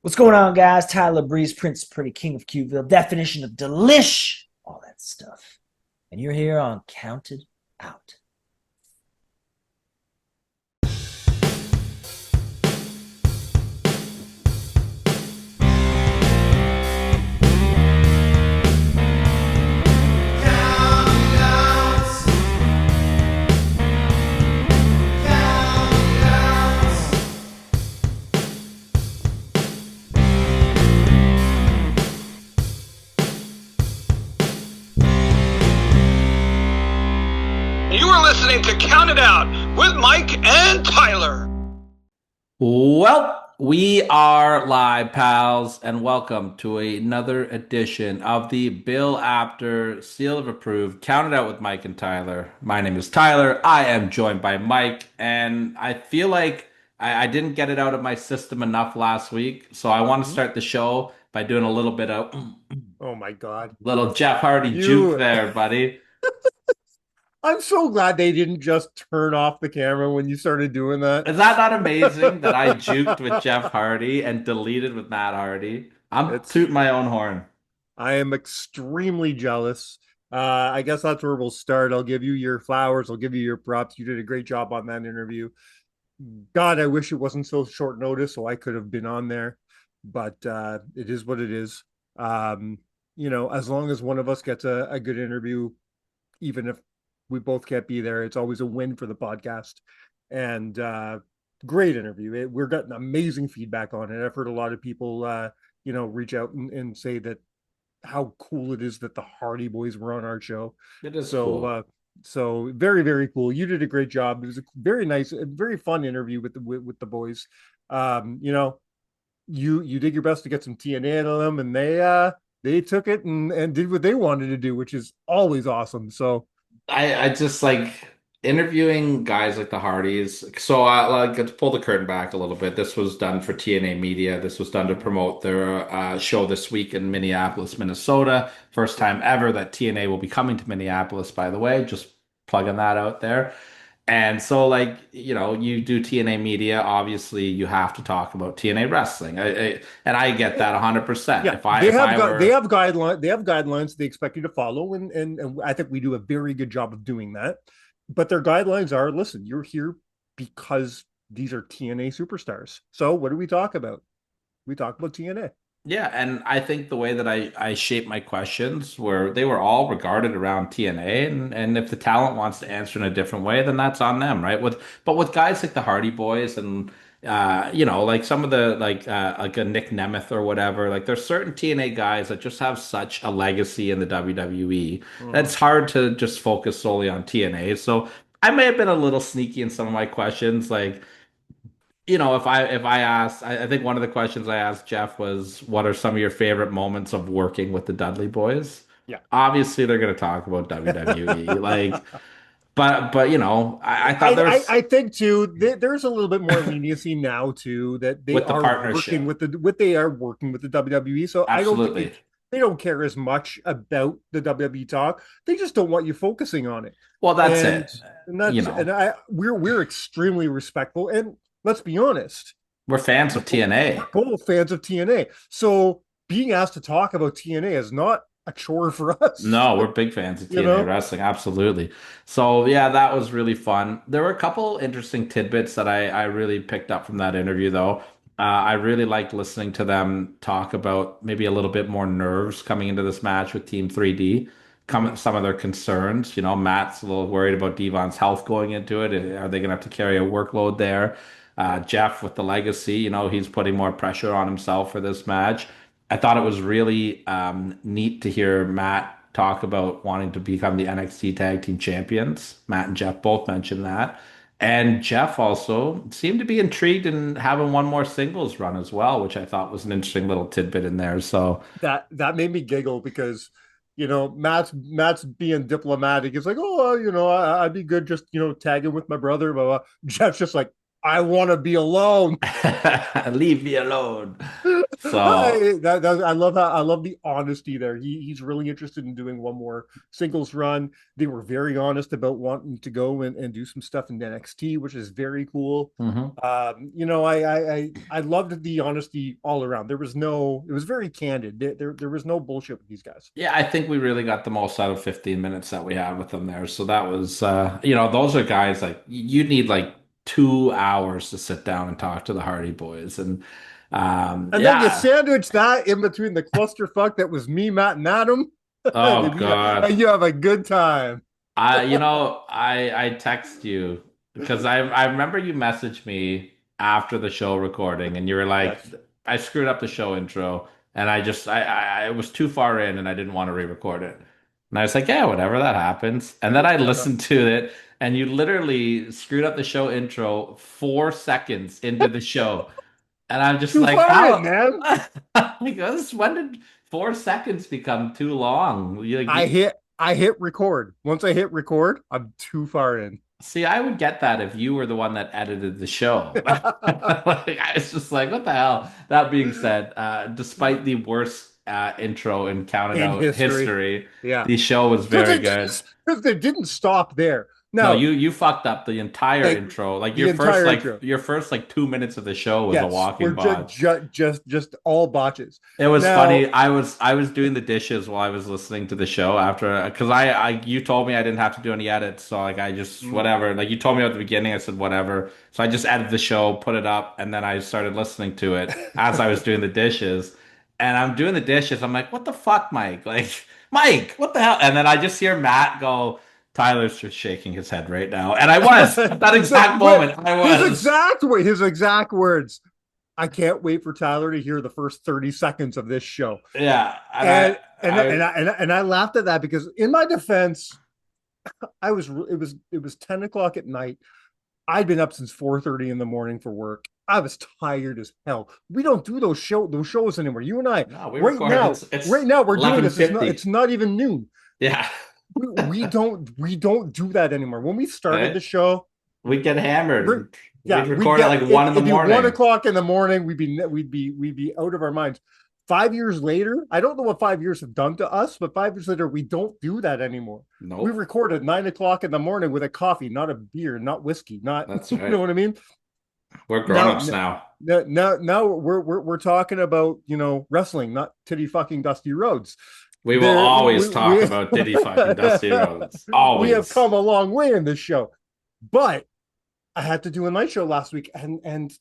What's going on, guys? Tyler Breeze, Prince Pretty King of Qville, definition of delish, all that stuff. And you're here on Counted Out. You are listening to Count It Out with Mike and Tyler. Well, we are live, pals, and welcome to another edition of the Bill Apter Seal of Approved Count It Out with Mike and Tyler. My name is Tyler. I am joined by Mike, and I feel like I didn't get it out of my system enough last week, so I want to start the show by doing a little bit of Oh my God. little Jeff Hardy juke there, buddy. I'm so glad they didn't just turn off the camera when you started doing that. Is that not amazing that I juked with Jeff Hardy and deleted with Matt Hardy? I'm tooting my own horn. I am extremely jealous. I guess that's where we'll start. I'll give you your flowers. I'll give you your props. You did a great job on that interview. God, I wish it wasn't so short notice so I could have been on there, but it is what it is. As long as one of us gets a good interview, even if we both can't be there, it's always a win for the podcast. And great interview. We're getting amazing feedback on it. I've heard a lot of people reach out and say that how cool it is that the Hardy Boys were on our show. It is so cool. So very, very cool. You did a great job. It was a very nice, very fun interview with the boys. You did your best to get some TNA out of them, and they took it and did what they wanted to do, which is always awesome. So I just like interviewing guys like the Hardys. So I like to pull the curtain back a little bit. This was done for TNA Media. This was done to promote their show this week in Minneapolis, Minnesota. First time ever that TNA will be coming to Minneapolis, by the way. Just plugging that out there. And so, like, you do TNA Media, obviously you have to talk about TNA wrestling. And I get that 100%. yeah, they have guidelines they expect you to follow, and I think we do a very good job of doing that. But their guidelines are: listen, you're here because these are TNA superstars. So what do we talk about? We talk about TNA. Yeah, and I think the way that I shaped my questions were they were all regarded around TNA, and if the talent wants to answer in a different way, then that's on them, right? But with guys like the Hardy Boys and like some of the like a Nick Nemeth or whatever, like there's certain TNA guys that just have such a legacy in the WWE that it's hard to just focus solely on TNA. So I may have been a little sneaky in some of my questions, like if I asked, I think one of the questions I asked Jeff was, "What are some of your favorite moments of working with the Dudley Boys?" Yeah. Obviously, they're going to talk about WWE, but I thought I think too there's a little bit more leniency now too that they with the are partnership. working with the WWE. So I don't Absolutely. think they don't care as much about the WWE talk. They just don't want you focusing on it. Well, that's And it. and that's we're extremely respectful, and let's be honest, We're fans of TNA. we're both fans of TNA. So being asked to talk about TNA is not a chore for us. No, we're big fans of You TNA know? wrestling. Absolutely. So yeah, that was really fun. There were a couple interesting tidbits that I really picked up from that interview, though. I really liked listening to them talk about maybe a little bit more nerves coming into this match with Team 3D. Some of their concerns. Matt's a little worried about Devon's health going into it. Are they going to have to carry a workload there? Jeff with the legacy, he's putting more pressure on himself for this match. I thought it was really neat to hear Matt talk about wanting to become the NXT Tag Team Champions. Matt and Jeff both mentioned that. And Jeff also seemed to be intrigued in having one more singles run as well, which I thought was an interesting little tidbit in there. So That made me giggle because Matt's being diplomatic. It's like, oh, I'd be good just tagging with my brother. Blah, blah. Jeff's just like, I want to be alone. leave me alone. So I love the honesty there. He's really interested in doing one more singles run. They were very honest about wanting to go and do some stuff in NXT, which is very cool. mhm. I loved the honesty all around. It was very candid. There was no bullshit with these guys. Yeah, I think we really got the most out of 15 minutes that we had with them there. So that was, those are guys like you need like 2 hours to sit down and talk to the Hardy Boys. And And then you yeah. sandwich that in between the clusterfuck that was me, Matt, and Adam, Oh God. and you have a good time. I text you because I remember you messaged me after the show recording and you were like, Yes. I screwed up the show intro and I was too far in and I didn't want to re-record it. And I was like, yeah, whatever, that happens. And then I Yeah, no. listened to it and you literally screwed up the show intro 4 seconds into the show. And I'm just Too like, far in, how? man. Like, when did 4 seconds become too long? I hit record. Once I hit record, I'm too far in. See, I would get that if you were the one that edited the show. Like, I was just like, what the hell? That being said, despite the worst intro in Counted In Out history. history, Yeah. the show was Because very good. they didn't stop there. No, Now, you fucked up the entire like intro. Like the entire intro. your first like 2 minutes of the show was a Yes, walking we're botch. just all botches. It was Now, funny. I was doing the dishes while I was listening to the show after because I you told me I didn't have to do any edits, so like I just mm, whatever. Like you told me at the beginning, I said whatever. So I just edited the show, put it up, and then I started listening to it as I was doing the dishes. And I'm doing the dishes. I'm like, what the fuck, Mike? Like, Mike, what the hell? And then I just hear Matt go, Tyler's just shaking his head right now. And I was that exact moment. I was. his exact words. I can't wait for Tyler to hear the first 30 seconds of this show. Yeah. And And I laughed at that because in my defense, it was 10 o'clock at night. I'd been up since 4:30 in the morning for work. I was tired as hell. We don't do those shows anymore. You and I, no, we right recorded. now, It's right now we're doing this. 11:50. It's not even noon. Yeah. We don't do that anymore. When we started the Right? show, We'd get we're, hammered. We'd yeah, record at like it, 1 in the it'd be 1 o'clock in the morning. We'd be out of our minds. 5 years later, I don't know what 5 years have done to us, but 5 years later, we don't do that anymore. We Nope. record at 9 o'clock in the morning with a coffee, not a beer, not whiskey, not That's you know right. what I mean. We're Now, grown-ups now. now we're talking about wrestling, not titty fucking Dusty Rhodes. We will There, always talk about Diddy fucking Dusty Rhodes. we have Always. come a long way in this show, but I had to do a night show last week, and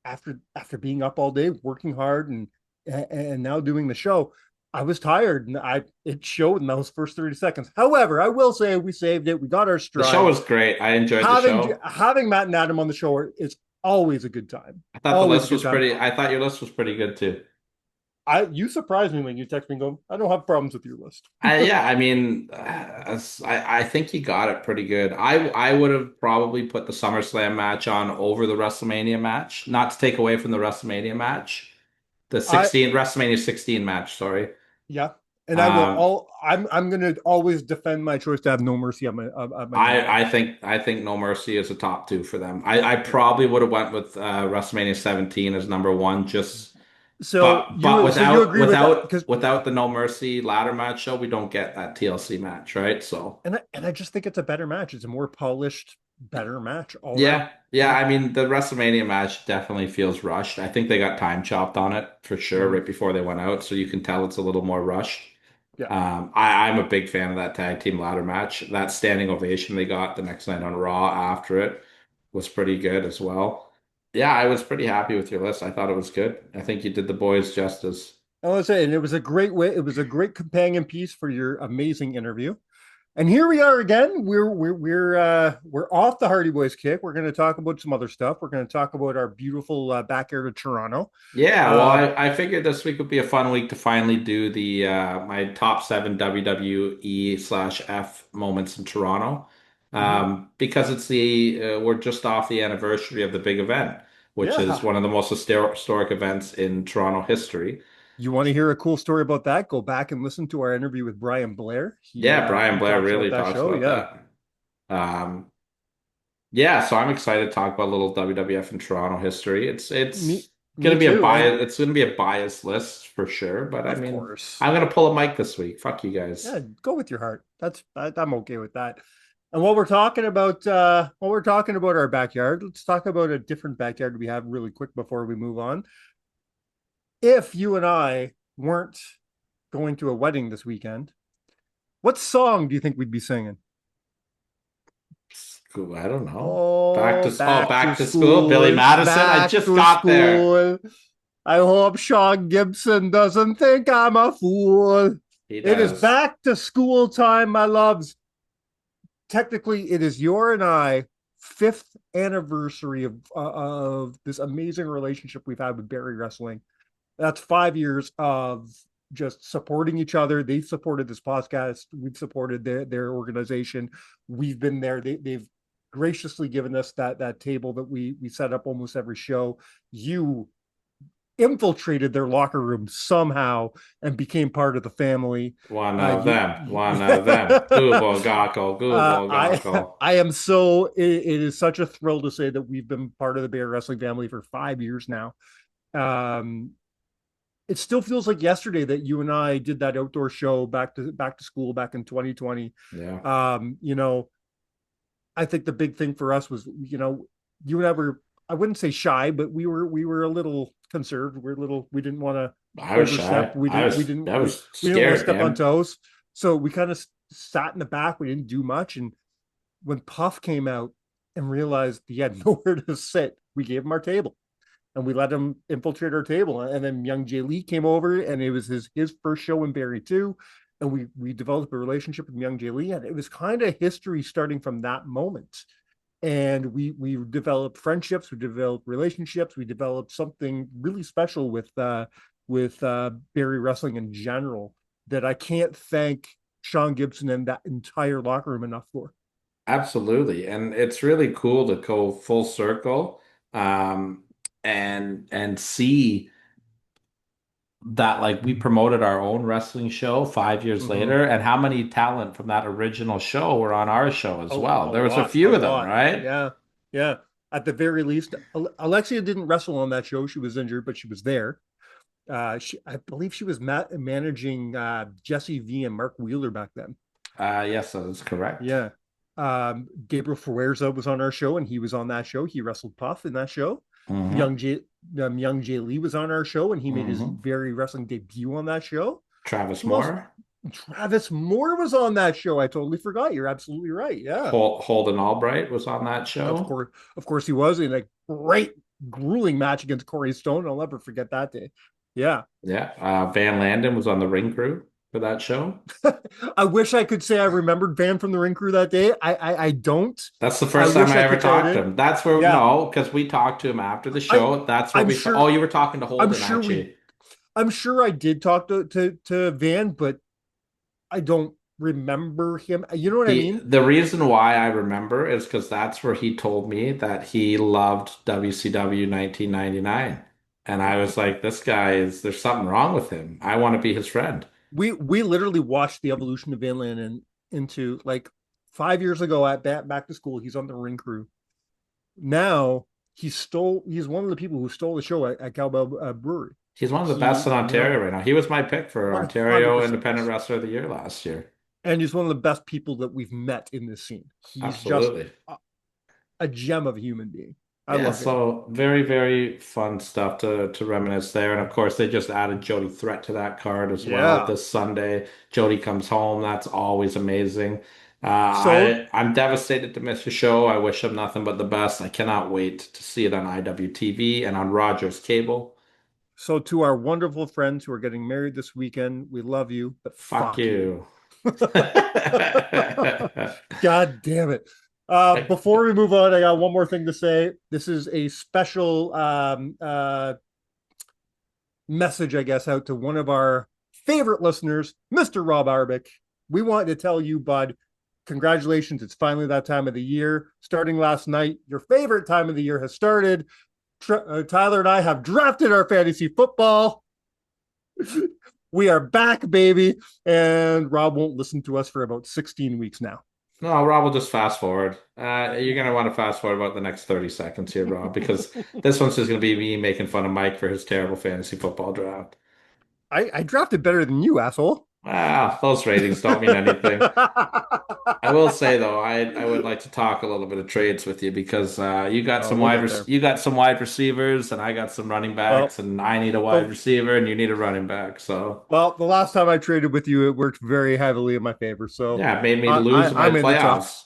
after being up all day, working hard, and now doing the show, I was tired, and it showed in those first 30 seconds. However, I will say we saved it. We got our The show stride. was great. I enjoyed the Having show. having Matt and Adam on the show is always a good time. I thought the Always a list good was time. pretty. I thought your list was pretty good too. You surprised me when you text me going, I don't have problems with your list. Yeah, I mean, I think you got it pretty good. I would have probably put the SummerSlam match on over the WrestleMania match, not to take away from the WrestleMania match, the I 16 WrestleMania 16 match. Sorry. Yeah, and I will Um, all. I'm gonna always defend my choice to have No Mercy at my number one. I think No Mercy is a top two for them. I probably would have went with WrestleMania 17 as number one, just So but you agree with that because without the No Mercy ladder match show, we don't get that TLC match, right? So. and I just think it's a better match. It's a more polished, better match all around. Yeah, yeah. I mean, the WrestleMania match definitely feels rushed. I think they got time chopped on it for sure Mhm. right before they went out, so you can tell it's a little more rushed. Yeah. I'm a big fan of that tag team ladder match. That standing ovation they got the next night on Raw after it was pretty good as well. Yeah, I was pretty happy with your list. I thought it was good. I think you did the boys justice. I want to say, and it was a great way. It was a great companion piece for your amazing interview. And here we are again. We're off the Hardy Boys kick. We're going to talk about some other stuff. We're going to talk about our beautiful back air to Toronto. Yeah, well, Uh, I figured this week would be a fun week to finally do the my top seven WWE slash F moments in Toronto. mhm. Because it's we're just off the anniversary of the big event, which is Yeah. one of the most historic events in Toronto history. You want to hear a cool story about that? Go back and listen to our interview with Brian Blair. Yeah, Brian He Blair talks really about that talks show. about Yeah. that. Yeah, so I'm excited to talk about a little WWF in Toronto history. Me Me Be a too. And bias. It's gonna be a biased list for sure. But I of mean, course, I'm gonna pull a mic this week. Fuck you guys. yeah, go with your heart. I'm okay with that. And while we're talking about our backyard, let's talk about a different backyard we have really quick before we move on. If you and I weren't going to a wedding this weekend, what song do you think we'd be singing? School. I don't know. Oh, back to Back to school. Billy school, Madison. I back just to got there. school. I hope Sean Gibson doesn't think I'm a fool. He It is does. back to school time, my loves. Technically, it is your and I fifth anniversary of this amazing relationship we've had with Barry Wrestling. That's 5 years of just supporting each other. They've supported this podcast. We've supported their organization. We've been there. They've graciously given us that table that we set up almost every show. You infiltrated their locker room somehow and became part of the family. One Uh, of you, them. you One of them. Google Gocko. Google I Gocko. I am so it is such a thrill to say that we've been part of the Bear Wrestling family for 5 years now. Um, it still feels like yesterday that you and I did that outdoor show back to school back in 2020. Yeah. You know, I think the big thing for us was, you and I were, I wouldn't say shy, but we were a little conserved. We didn't want to I was overstep. shy. I was We didn't want to scared, step on man. toes. So we kind of sat in the back. We didn't do much. And when Puff came out and realized he had nowhere to sit, we gave him our table and we let him infiltrate our table. And then young Jay Lee came over, and it was his first show in Barrie too. And we developed a relationship with young Jay Lee, and it was kind of history starting from that moment. And we developed friendships, we developed relationships, we developed something really special with Barrie Wrestling in general that I can't thank Sean Gibson and that entire locker room enough for. Absolutely. And it's really cool to go full circle um and see that like we promoted our own wrestling show 5 years Mm-hmm. later, and how many talent from that original show were on our show as A well. There was a lot, a few of them, lot. right? Yeah, yeah. At the very least, Alexia didn't wrestle on that show. She was injured, but she was there. I believe she was managing Jesse V and Mark Wheeler back then. Yes, that is correct. Yeah. Gabriel Fuerza was on our show, and he was on that show. He wrestled Puff in that show. Hmm. Young Jay Lee was on our show, and he made his Hmm. very wrestling debut on that show. Travis Who else? Moore, Travis Moore was on that show. I totally forgot. You're absolutely right. Yeah. Holden Albright was on that Of show. course, of course, he was in a great, grueling match against Corey Stone. I'll never forget that day. Yeah, Yeah. Van Landen was on the ring crew for that show. I wish I could say I remembered Van from the ring crew that day. I don't. That's the I first time wish I I ever could say I talked to did. him. That's where, Yeah, no, because we talked to him after the I show. That's where I'm we, sure. oh, you were talking to I'm Holden, sure we. actually. I'm sure I did talk to Van, but I don't remember him. You know what I mean? The reason why I remember is because that's where he told me that he loved WCW 1999. And I was like, this guy is, there's something wrong with him. I want to be his friend. We literally watched the evolution of Van Landen into like 5 years ago at back to school. He's on the ring crew. Now he's one of the people who stole the show at Cowbell Brewery. He's one of the best He in Ontario right now. He was my pick for Ontario 100% Independent is. Wrestler of the Year last year. And he's one of the best people that we've met in this scene. He's just Absolutely. a gem of a human being. I Yeah, love him. so very, very fun stuff to reminisce there. And of course, they just added Jody Threat to that card as well Yeah. this Sunday. Jody comes home. That's always amazing. So I'm devastated to miss the show. I wish him nothing but the best. I cannot wait to see it on IWTV and on Rogers Cable. so to our wonderful friends who are getting married this weekend, we love you, but Fuck fuck you. you. God damn it. Before we move on, I got one more thing to say. This is a special message, I guess, out to one of our favorite listeners, Mr. Rob Arbick. We want to tell you, bud, congratulations. It's finally that time of the year. Starting last night, your favorite time of the year has started. Tyler and I have drafted our fantasy football. We are back, baby. And Rob won't listen to us for about 16 weeks now. No, Rob will just fast forward. You're gonna want to fast forward about the next 30 seconds here, Rob, because this one's just gonna be me making fun of Mike for his terrible fantasy football draft. I drafted better than you, asshole. Ah, those ratings don't mean anything. I will say though, I would like to talk a little bit of trades with you because Oh, we'll get there. you got some wide receivers and I got some running backs Well, and I need a wide the receiver and you need a running back. So the last time I traded with you, it worked very heavily in my favor. So yeah, it made me lose my I'm in the top, playoffs.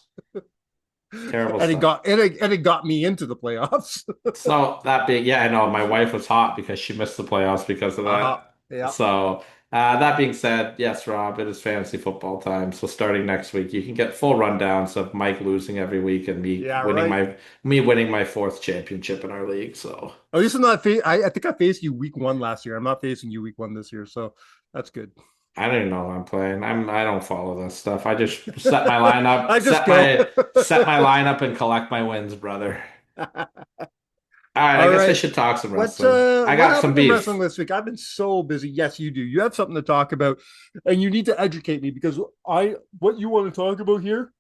Terrible and stuff. it got me into the playoffs. So that being, yeah, I know my wife was hot because she missed the playoffs because of Uh-huh. that. Yeah. So that being said, yes, Rob, it is fantasy football time. So starting next week, you can get full rundowns of Mike losing every week and Yeah, right. me winning my fourth championship in our league. So At least I'm not. I think I faced you week one last year. I'm not facing you week one this year, so that's good. I don't even know who I'm playing. I don't follow this stuff. I just set my lineup, I just go. set my lineup and collect my wins, brother. All right, I All guess I right. should talk some wrestling. I What got some happened in wrestling beef. this week? I've been so busy. Yes, you do. You have something to talk about, and you need to educate me because I what you want to talk about here,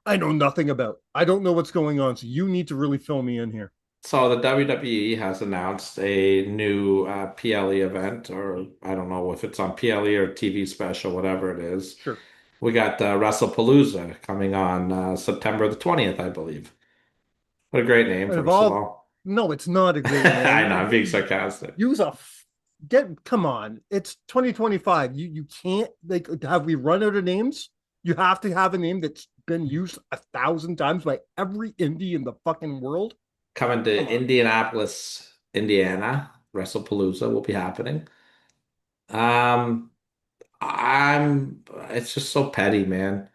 I know nothing about. I don't know what's going on, so you need to really fill me in here. So the WWE has announced a new PLE event, or I don't know if it's on PLE or TV special, whatever it is. Sure. We got WrestlePalooza coming on September the 20th, I believe. What a great name, And of first of all, all. no, it's not a great I know, I'm being name. sarcastic. Use a get. Come on, it's 2025. You can't like. Have we run out of names? You have to have a name that's been used 1,000 times by every indie in the fucking world. Coming to Come on. Indianapolis, Indiana, WrestlePalooza will be happening. Um, it's just so petty, man.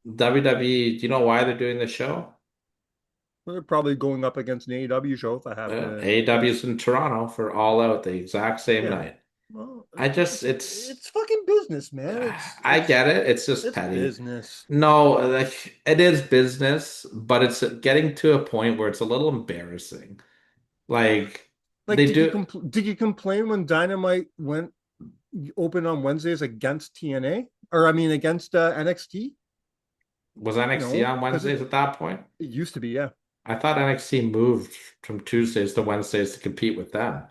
WWE, do you know why they're doing this show? They're probably going up against an AEW show if I have to AEW's guess. in Toronto for All Out the exact same Yeah. night. Well, I just, it's fucking business, man. I get it. It's just It's petty. business. No, like it is business, but it's getting to a point where it's a little embarrassing. Like Like, they do, did you complain when Dynamite went open on Wednesdays against TNA or I mean against NXT? was NXT No, on because Wednesdays at that point? it used to be. Yeah, I thought NXT moved from Tuesdays to Wednesdays to compete with them.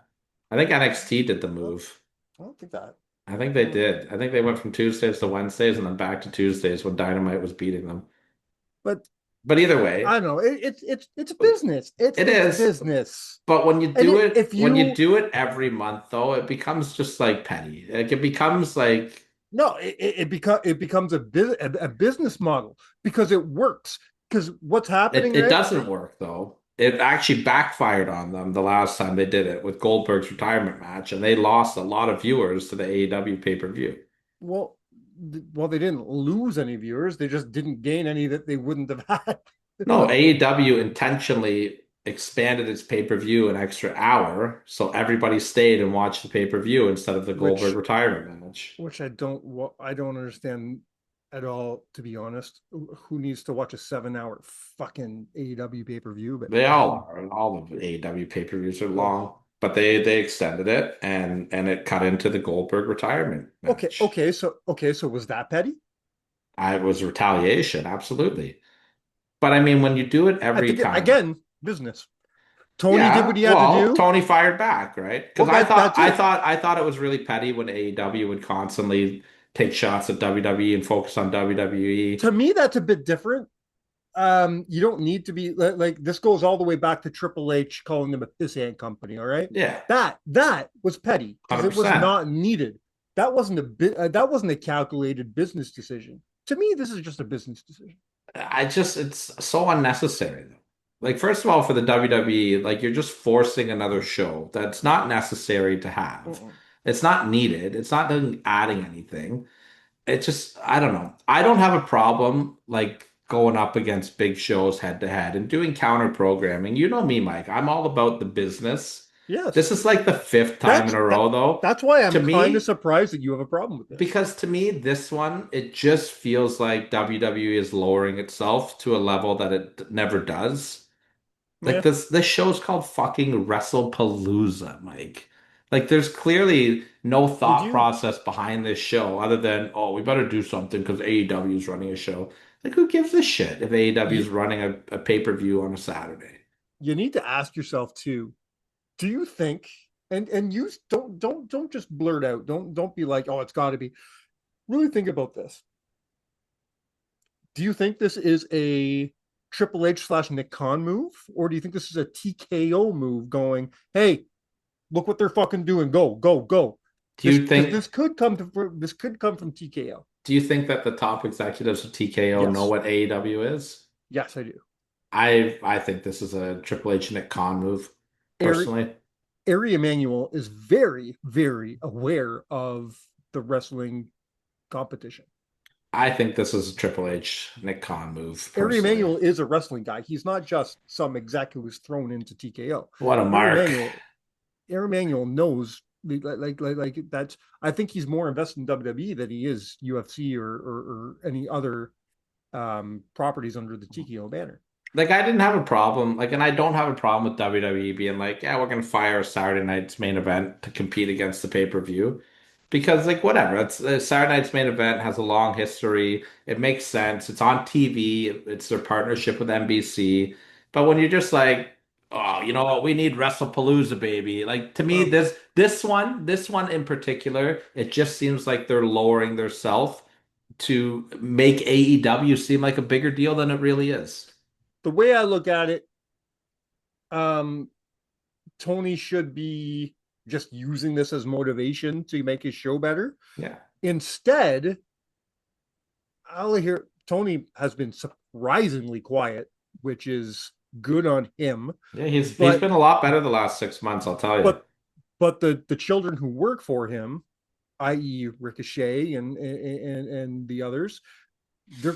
I think NXT did the well, move. I don't think that. I think they Um, did. I think they went from Tuesdays to Wednesdays and then back to Tuesdays when Dynamite was beating them. but But either I way, don't know. It's business. it It's is. business. But And if when you you do it every month, though, it becomes just like petty. Like it becomes like no, it becomes a business model because it works. Because what's happening, it right? doesn't work though. It actually backfired on them the last time they did it with Goldberg's retirement match, and they lost a lot of viewers to the AEW pay-per-view. Well, well, they didn't lose any viewers. They just didn't gain any that they wouldn't have had. No, AEW intentionally expanded its pay-per-view an extra hour, so everybody stayed and watched the pay-per-view instead of the Goldberg which retirement match. I don't understand at all, to be honest. Who needs to watch a 7 hour fucking AEW pay per view? But They all are, and all of the AEW pay-per-views are oh, long, but they extended it and it cut into the Goldberg retirement match. so was that petty? I it was retaliation, absolutely. But I mean, when you do it I every think time, again, business. Tony did what yeah, he had to well, do. Tony fired back, right? Well, Because that's it. I thought it was really petty when AEW would constantly take shots at WWE and focus on WWE. To me, that's a bit different. You don't need to be like this goes all the way back to Triple H calling them a piss ant company. All right, Yeah, that was petty because it was 100%. not needed. That wasn't a calculated business decision. To me, this is just a business decision. I just it's so unnecessary though. Like first of all, for the WWE, like you're just forcing another show that's not necessary to have. Uh-uh. It's not needed. It's not adding anything. It just I don't know. I don't have a problem like going up against big shows head to head and doing counter programming. You know me, Mike. I'm all about the business. Yes, This is like the fifth time in a row though. that's why To I'm kind of me, surprised that you have a problem with this. because to me, this one, it just feels like WWE is lowering itself to a level that it never does. Like Yeah. this show's called fucking WrestlePalooza, Mike. Like there's clearly no Did thought you process behind this show other than, oh, we better do something because AEW is running a show. Like, who gives a shit if AEW is You, running a pay-per-view on a Saturday? you need to ask yourself too, do you think, and you don't just blurt out, don't be like, oh, it's got to be. Really think about this. Do you think this is a Triple H / Nick Khan move, or do you think this is a TKO move going, hey, look what they're fucking doing, go, go, go? Do This you because think this could come from TKO. do you think that the top executives of TKO know Yes, what AEW is? yes, I do. I think this is a Triple H Nick Khan move, Ari personally. Ari Emanuel is very, very aware of the wrestling competition. I think this is a Triple H Nick Khan move, Ari personally. Emanuel is a wrestling guy. He's not just some exec who was thrown into TKO. What a Ari mark. Emanuel, Ari Emanuel knows like that's. I think he's more invested in WWE than he is UFC or any other properties under the TKO banner. Like, I didn't have a problem, like, and I don't have a problem with WWE being like, yeah, we're gonna fire a Saturday night's main event to compete against the pay-per-view. Because, like, whatever, it's Saturday night's main event has a long history. It makes sense. It's on TV. It's their partnership with NBC. But when you're just like, oh, you know what, we need WrestlePalooza, baby. Like, to me, Well, this one in particular, it just seems like they're lowering their self to make AEW seem like a bigger deal than it really is. the way I look at it, um, Tony should be just using this as motivation to make his show better. Yeah. Instead, I'll hear Tony has been surprisingly quiet, which is good on him. Yeah, he's But been a lot better the last 6 months, I'll tell you. but but the children who work for him, i.e., Ricochet and the others, they're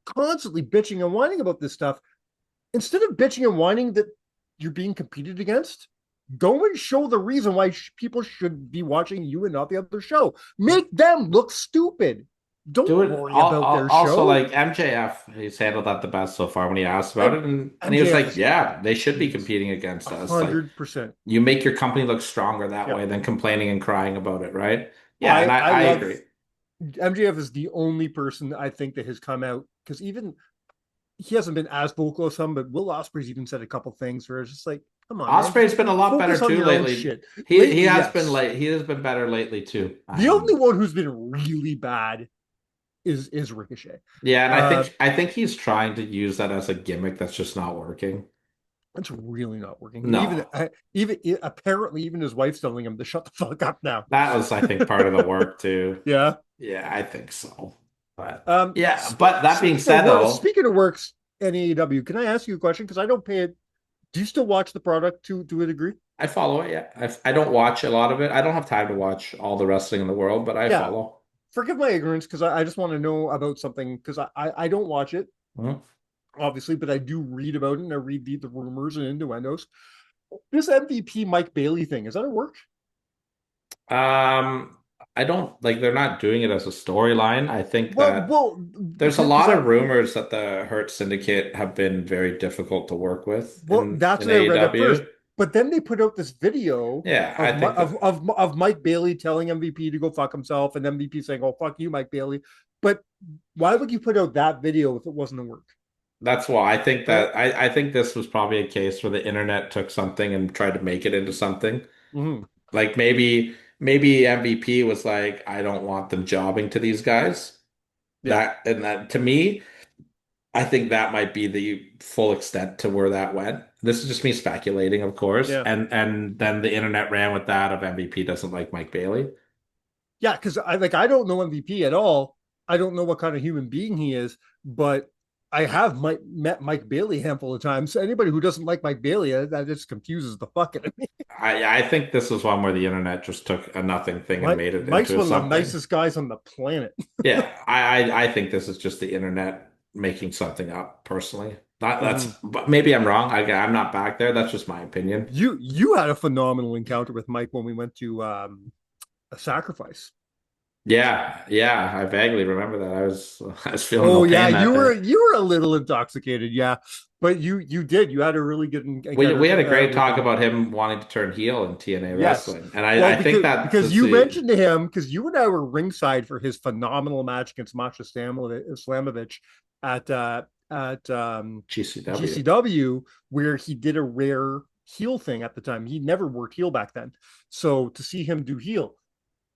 constantly bitching and whining about this stuff. Instead of bitching and whining that you're being competed against, go and show the reason why people should be watching you and not the other show. Make them look stupid. Don't Do it worry about their also show. like MJF, he's handled that the best so far when he asked about it, and he was MJF like, is yeah, they should be competing against us. Like, 100%. you make your company look stronger that Yeah, way than complaining and crying about it, right? Yeah, and I I love agree. MJF is the only person I think that has come out because even he hasn't been as vocal as some, but Will Ospreay's even said a couple things where it's just like, come on, man, Osprey's just been a lot better focus on too your own lately. shit. He Lately, has been yes. late. He has been better lately too. The only one who's been really bad is Ricochet. Yeah, and I Uh, think I think he's trying to use that as a gimmick that's just not working. it's really not working. No. Even apparently, even his wife's telling him to shut the fuck up now. That was, I think, part of the work too. Yeah. Yeah, I think so. But Um. yeah, Spe- but that being speaking of said work, though, speaking of works and AEW, can I ask you a question? Because I don't pay it. Do you still watch the product to a degree? I follow it. Yeah, I don't watch a lot of it. I don't have time to watch all the wrestling in the world, but I Yeah. follow. Forgive my ignorance because I just want to know about something because I don't watch it Mhm. obviously, but I do read about it and I read the rumors and innuendos. This MVP Mike Bailey thing, is that a work? Um, I don't like they're not doing it as a storyline. I think that Well, there's a because lot I of rumors that the Hurt Syndicate have been very difficult to work with that's in what I read at first. AEW. But then they put out this video Yeah, I of think that of Mike Bailey telling MVP to go fuck himself, and MVP saying, "Oh fuck you, Mike Bailey." But why would you put out that video if it wasn't a work? that's why I think Right? that I think this was probably a case where the internet took something and tried to make it into something. Mm-hmm. Like maybe MVP was like, I don't want them jobbing to these guys. Yeah, That to me, I think that might be the full extent to where that went. This is just me speculating, of course. yeah. And then the internet ran with that of MVP doesn't like Mike Bailey. Yeah, because I don't know MVP at all. I don't know what kind of human being he is, but I have met Mike Bailey a handful of times. So anybody who doesn't like Mike Bailey, that just confuses the fuck out of me. I think this is one where the internet just took a nothing thing and made it Mike's into one of the something. nicest guys on the planet. Yeah, I think this is just the internet making something up personally. That's Mhm. but maybe I'm wrong. I'm not back there. That's just my opinion. You had a phenomenal encounter with Mike when we went to a sacrifice. Yeah, yeah, I vaguely remember that. I was feeling Oh no yeah, pain that day. you were a little intoxicated, yeah, but you had a really good encounter We had a great with talk him. about him wanting to turn heel in TNA Yes. wrestling, and Well, I think that because that's you the mentioned to him because you and I were ringside for his phenomenal match against Masha Slamovich at GCW. GCW, where he did a rare heel thing at the time. He never worked heel back then. So to see him do heel,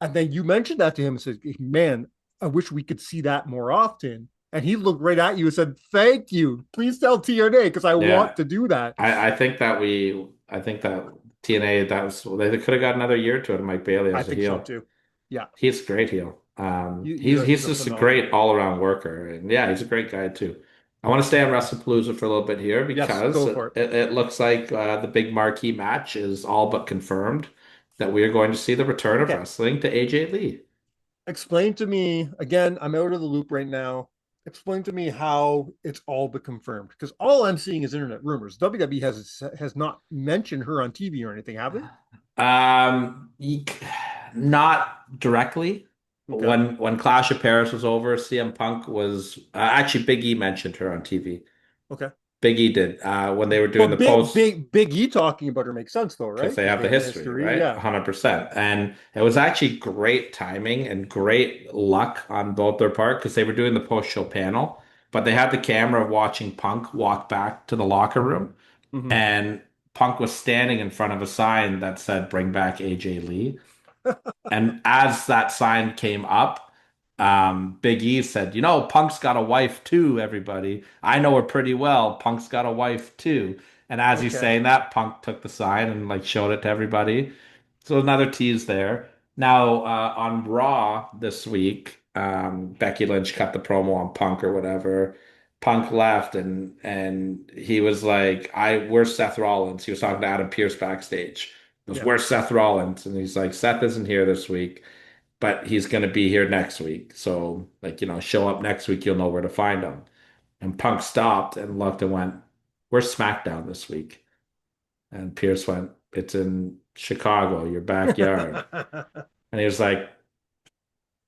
and then you mentioned that to him and said, "Man, I wish we could see that more often." And he looked right at you and said, "Thank you. Please tell TNA because I want Yeah, to do that." I think that TNA that was they could have got another year to it. Mike Bailey I as a think so heel. too. Yeah, He's a great heel. He's he's a just a phenomenal great heel. all around worker, and yeah, he's a great guy too. I want to stay on WrestlePalooza for a little bit here Yes, because go for it. it looks like the big marquee match is all but confirmed that we are going to see the return of Okay, wrestling to AJ Lee. explain to me again. I'm out of the loop right now. Explain to me how it's all but confirmed because all I'm seeing is internet rumors. WWE has not mentioned her on TV or anything, have they? Ye- Not directly. Okay. When Clash of Paris was over, CM Punk was actually Big E mentioned her on TV. Okay. Big E did when they were doing the But post Big E talking about her makes sense though, because right? they Because have they the have the history, history. right? Yeah. 100%. And it was actually great timing and great luck on both their part because they were doing the post-show panel, but they had the camera watching Punk walk back to the locker room, Hmm. and Punk was standing in front of a sign that said "Bring back AJ Lee." And as that sign came up, Big E said, Punk's got a wife too, everybody. I know her pretty well. Punk's got a wife too. And as he's Okay. saying that, Punk took the sign and like showed it to everybody. So another tease there. Now, on Raw this week, Becky Lynch cut the promo on Punk or whatever. Punk left and he was like, where's Seth Rollins? He was talking to Adam Pearce backstage. He goes, Yeah. where's Seth Rollins? And he's like, Seth isn't here this week, but he's going to be here next week. So, like, show up next week, you'll know where to find him. And Punk stopped and looked and went, where's SmackDown this week? And Pierce went, it's in Chicago, your backyard. And he was like,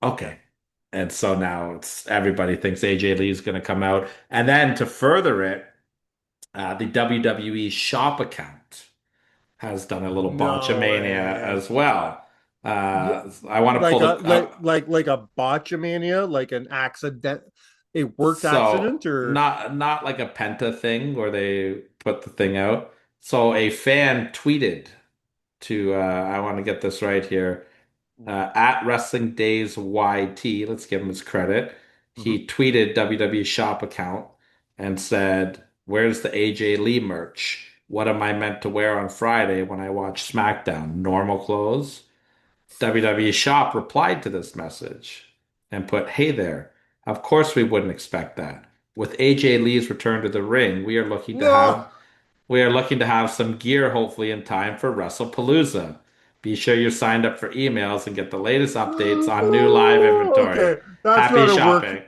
okay. And so now it's everybody thinks AJ Lee is going to come out. And then to further it, the WWE shop account has done a little No botchamania way. as well. Yeah, I want to pull like a the like a botchamania, like an accident, a worked so accident, or not like a Penta thing where they put the thing out. So a fan tweeted to I want to get this right here at Wrestling Days YT. Let's give him his credit. Mhm. He tweeted WWE shop account and said, "Where's the AJ Lee merch? What am I meant to wear on Friday when I watch SmackDown? Normal clothes?" WWE Shop replied to this message and put, "Hey there. Of course we wouldn't expect that. With AJ Lee's return to the ring, No. we are looking to have some gear hopefully in time for WrestlePalooza. Be sure you're signed up for emails and get the latest updates on new live inventory. Okay, that's Happy not a work. shopping."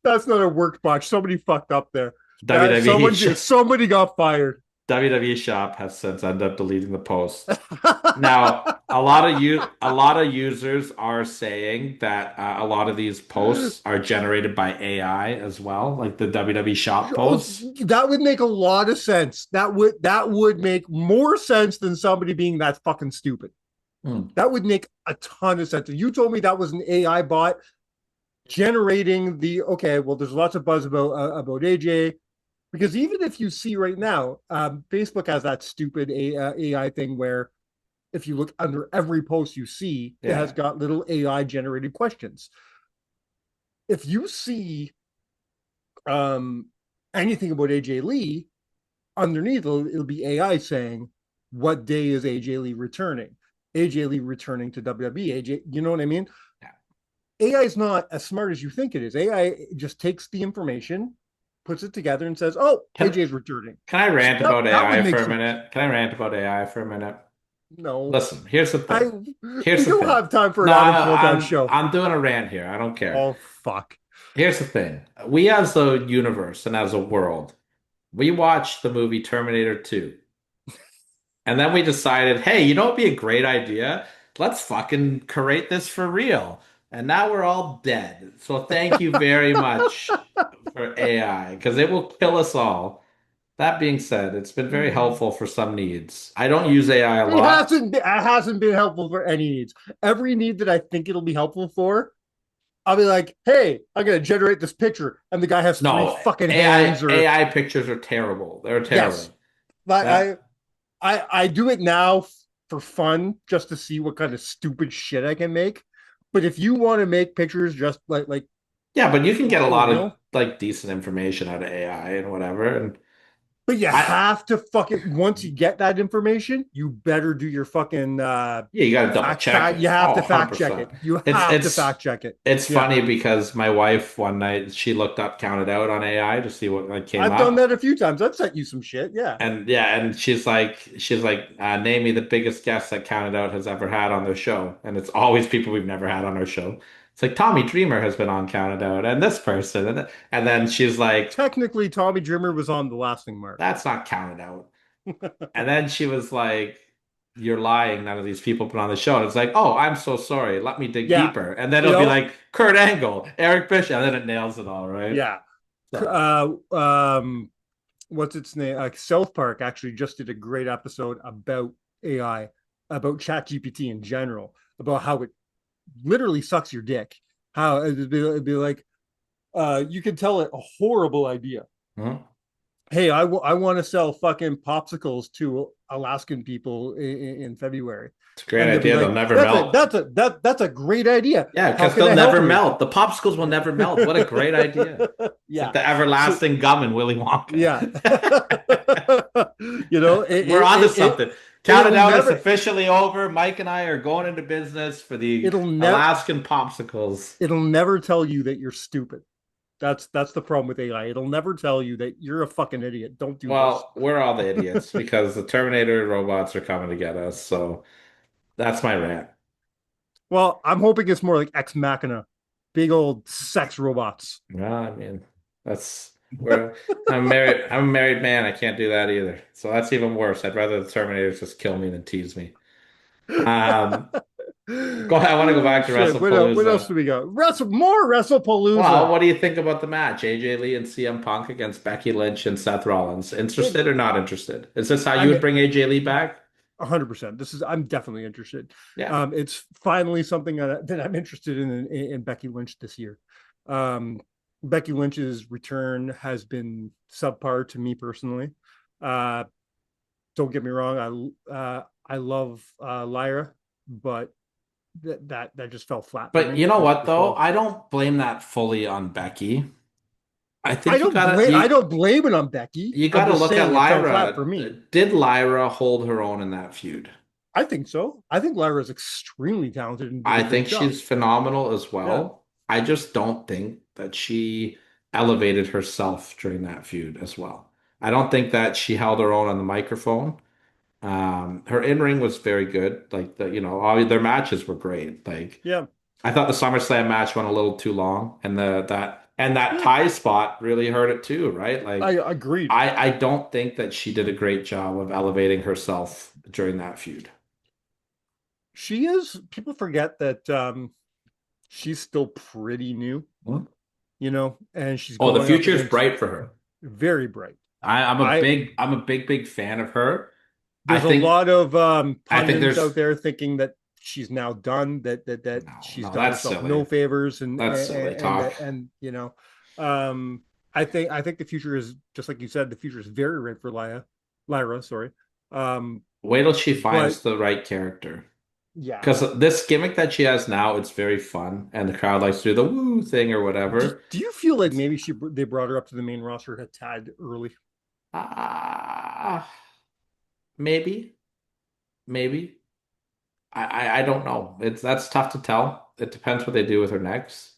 That's not a work botch. Somebody fucked up there. That WWE somebody got fired. WWE Shop has since ended up deleting the post. Now, a lot of users are saying that a lot of these posts are generated by AI as well, like the WWE Shop Oh, posts. that would make a lot of sense. That would make more sense than somebody being that fucking stupid. Hmm. That would make a ton of sense. If you told me that was an AI bot generating the okay, well, there's lots of buzz about AJ because even if you see right now, Facebook has that stupid AI thing where if you look under every post you see, it has Yeah. got little AI generated questions. If you see um, anything about AJ Lee, underneath it'll be AI saying, "What day is AJ Lee returning?" AJ Lee returning to WWE. AJ, you know what I mean? Yeah. AI is not as smart as you think it is. AI just takes the information, puts it together, and says, "Oh, Can AJ is returning." can I So rant that about that would AI make for a sense. minute? Can I rant about AI for a minute? No, Listen, here's the I thing. Here's we the don't thing. have time for an No, Adam Quilton show. I'm doing a rant here. I don't care. Oh fuck. Here's the thing. We as a universe and as a world, we watched the movie Terminator 2. And then we decided, hey, what would be a great idea? Let's fucking create this for real. And now we're all dead. So thank you very much for AI, because it will kill us all. That being said, it's been very helpful for some needs. I don't use AI a lot. It hasn't been helpful for any needs. Every need that I think it'll be helpful for, I'll be like, hey, I'm gonna generate this picture, and the guy has three No, fucking hands. AI Or AI pictures are terrible. They're yes, terrible. but That I do it now for fun, just to see what kind of stupid shit I can make. But if you want to make pictures just like yeah, but you can get a for lot of real, like decent information out of AI and whatever. And but you I have to fucking, once you get that information, you better do your fucking yeah, you got to double check you it. have Oh, to fact check 100%. it. You It's have to it's fact check it. it's Yeah. funny because my wife one night she looked up Counted Out on AI to see what like came I've done up. that a few times. I've sent you some shit. Yeah. And yeah, and she's like, name me the biggest guest that Counted Out has ever had on their show. And it's always people we've never had on our show. It's like Tommy Dreamer has been on Counted Out and this person. And then she's like, Technically, Tommy Dreamer was on the lasting mark. that's not Counted Out. And then she was like, you're lying. None of these people put on the show. And it's like, oh, I'm so sorry. Let me dig Yeah. deeper. And then You it'll be know, like Kurt Angle, Eric Bishop, and then it nails it all, right? yeah. So Uh, um, what's its name? South Park actually just did a great episode about AI, about ChatGPT in general, about how it literally sucks your dick. How it'd be like, you can tell it a horrible idea. mhm. Hey, I want to sell fucking popsicles to Alaskan people in February, It's a great and they'll be idea. They'll like, never melt. that's a great idea. Yeah, How because can they'll I help never you? melt. The popsicles will never melt. What a great idea. It's like Yeah. the So everlasting gum in Willy Wonka. yeah, you know, We're on to something. Count It it'll Out is never officially over. Mike and I are going into business for the it'll never Alaskan popsicles. it'll never tell you that you're stupid. That's the problem with AI. It'll never tell you that you're a fucking idiot. Don't do this. Well, we're all the idiots because the Terminator robots are coming to get us. So that's my rant. Well, I'm hoping it's more like Ex Machina, big old sex robots. Well, I mean, that's where I'm a married man. I can't do that either. So that's even worse. I'd rather the Terminators just kill me than tease me. Um, Go ahead. I want to go back to Shit. What else WrestlePalooza. do we got? More Well, WrestlePalooza. what do you think about the match? AJ Lee and CM Punk against Becky Lynch and Seth Rollins. It, Interested or not interested? Is this how you I'm would bring AJ Lee back? 100%. I'm definitely interested. Yeah. It's finally something that I'm interested in Becky Lynch this year. Becky Lynch's return has been subpar to me personally. Uh, don't get me wrong. I love Lyra, but that just fell flat for But me you know what this though? fall. I don't blame that fully on Becky. I think you gotta I don't blame it on Becky. you I'm gotta just look at saying it fell flat for Lyra. me. Did Lyra hold her own in that feud? I think so. I think Lyra is extremely talented and did a I great think job. she's phenomenal as Yeah. well. I just don't think that she elevated herself during that feud as well. I don't think that she held her own on the microphone. Her in-ring was very good. Like all their matches were great. Like Yeah. I thought the SummerSlam match went a little too long, and that Yeah. tie spot really hurt it too, right? I Like agreed. I don't think that she did a great job of elevating herself during that feud. She is. People forget that she's still pretty new, and she's Oh, the going up future is against bright for her. very bright. I'm a I big fan of her. I There's a think lot of I think pundits there's out there thinking that she's now done, that no, she's no, done that's herself no silly. favors, and That's silly talk. um I think the future is just like you said. The future is very red for Lyra, sorry. Um, Wait till she but finds the right character. yeah, Because this gimmick that she has now, it's very fun, and the crowd likes to do the woo thing or whatever. do you feel like maybe they brought her up to the main roster a tad early? Ah, maybe, maybe. I don't know. That's tough to tell. It depends what they do with her next.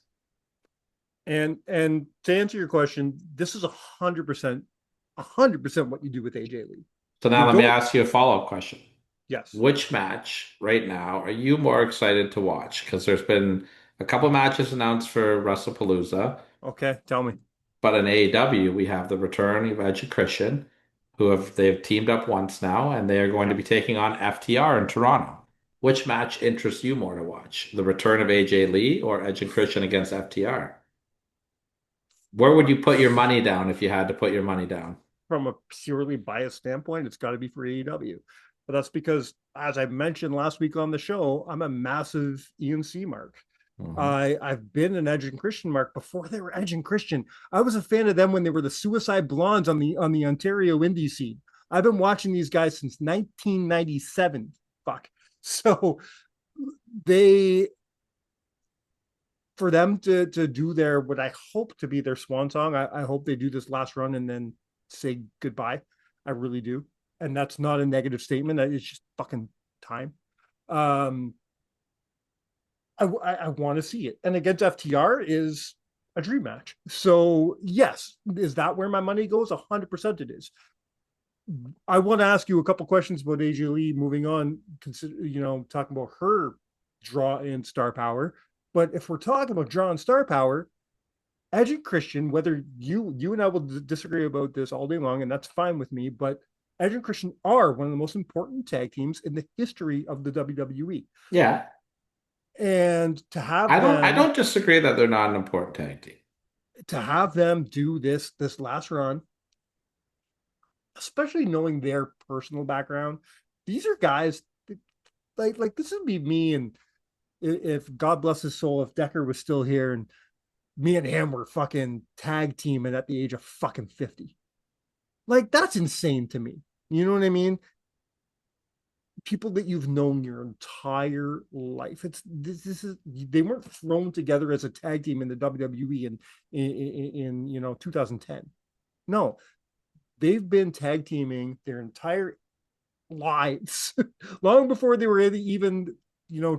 And to answer your question, this is 100% what you do with AJ Lee. So You now let me go, ask you a follow-up question. yes, Which match right now are you more excited to watch? Because there's been a couple matches announced for WrestlePalooza, okay, tell me. but in AEW we have the return of Edge and Christian, they've teamed up once now, and they are going to Yeah. be taking on FTR in Toronto. Which match interests you more to watch? The return of AJ Lee or Edge and Christian against FTR? Where would you put your money down if you had to put your money down? From a purely biased standpoint, it's got to be for AEW. But that's because, as I mentioned last week on the show, I'm a massive ENC mark. Mhm. I've been an Edge and Christian, Mark, before they were Edge and Christian. I was a fan of them when they were the Suicide Blondes on the Ontario indie scene. I've been watching these guys since 1997. Fuck. So they for them to do their what I hope to be their swan song. I hope they do this last run and then say goodbye. I really do, and that's not a negative statement. It's just fucking time. Um, I want to see it, and against FTR is a dream match. So yes, is that where my money goes? 100% it is. I want to ask you a couple questions about AJ Lee. Moving on, consider talking about her draw in star power. But if we're talking about draw and star power, Edge and Christian, whether you and I will disagree about this all day long, and that's fine with me, but Edge and Christian are one of the most important tag teams in the history of the WWE. Yeah. And I don't disagree that they're not an important tag team. to have them do this last run, especially knowing their personal background, these are guys that, like this would be me, and if God bless his soul, if Decker was still here and me and him were fucking tag teaming at the age of fucking 50. Like that's insane to me. You know what I mean? People that you've known your entire life. This is they weren't thrown together as a tag team in the WWE in 2010. No, they've been tag teaming their entire lives long before they were even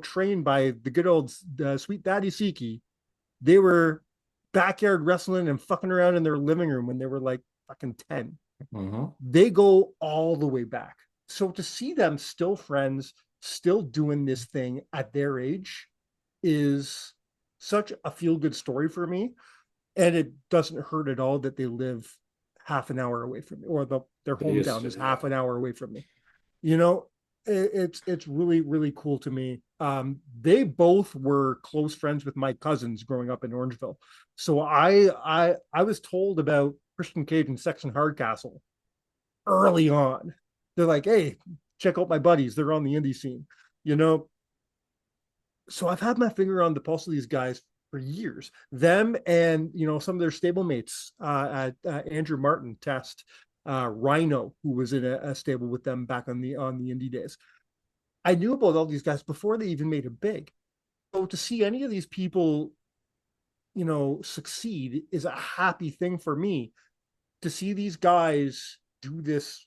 trained by the good old Sweet Daddy Siki. They were backyard wrestling and fucking around in their living room when they were like fucking 10. Mhm. They go all the way back. So to see them still friends, still doing this thing at their age is such a feel good story for me. And it doesn't hurt at all that they live half an hour away from me, or their They used hometown to, is yeah. half an hour away from me. You know, it's really, really cool to me. They both were close friends with my cousins growing up in Orangeville. So I was told about Christian Cage and Sex and Hardcastle early on. They're like, hey, check out my buddies. They're on the indie scene, you know. So I've had my finger on the pulse of these guys for years. Them and some of their stablemates, Andrew Martin, Test, Rhino, who was in a stable with them back on the indie days. I knew about all these guys before they even made it big. So to see any of these people, succeed is a happy thing for me. To see these guys do this,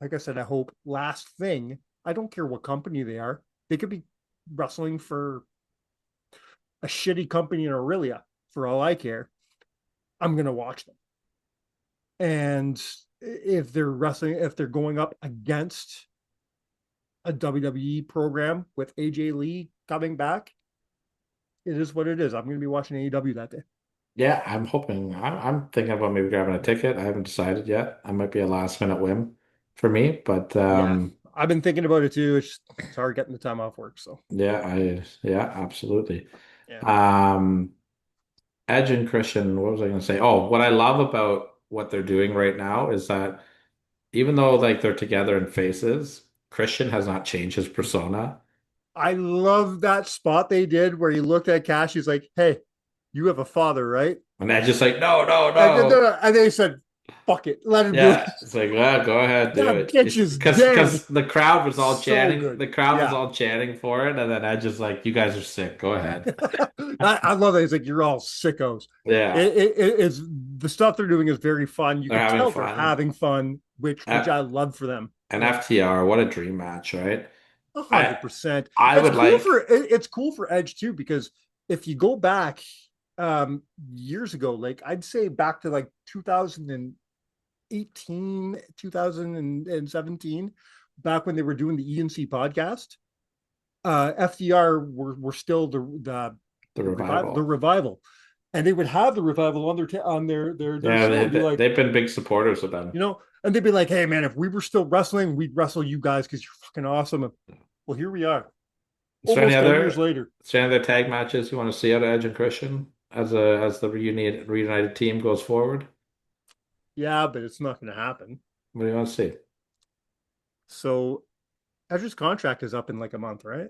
like I said, I hope last thing. I don't care what company they are. They could be wrestling for a shitty company in Aurelia for all I care. I'm gonna watch them. And if they're going up against a WWE program with AJ Lee coming back, it is what it is. I'm gonna be watching AEW that day. Yeah, I'm hoping. I'm thinking about maybe grabbing a ticket. I haven't decided yet. I might be a last minute whim for me, but Yeah, I've been thinking about it too. It's hard getting the time off work. So yeah, absolutely. yeah, Um, Edge and Christian, what was I going to say? Oh, what I love about what they're doing right now is that even though like they're together in faces, Christian has not changed his persona. I love that spot they did where he looked at Cash. He's like, "Hey, you have a father, right?" And Edge just like, no, no, And then, no. they said, "Fuck it, let him do it." Yeah, it's like, well, go ahead, do That it. bitch It's is because dead. the crowd was all So chanting. good. The crowd was Yeah. all chanting for it, and then Edge is like, "You guys are sick. Go ahead." I love that. He's like, you're all sickos. Yeah, It's the stuff they're doing is very fun. You they're can having tell they're fun. having fun, which Uh, I love for them. and Yeah, FTR, what a dream match, right? a I hundred percent. I would like. It's cool for Edge too, because if you go back years ago, like I'd say back to like 2018, 2017, back when they were doing the ENC podcast, FDR were still The the revival. revival, and they would have the revival on their Yeah, show and be like, they've been big supporters of them. and they'd be like, hey man, if we were still wrestling, we'd wrestle you guys because you're fucking awesome. And, well, here we are, almost 10 years later. Is there any other tag matches you want to see out of Edge and Christian as the reunited team goes forward? Yeah, but it's not going to happen. What do you want to see? So Edge's contract is up in like a month, right?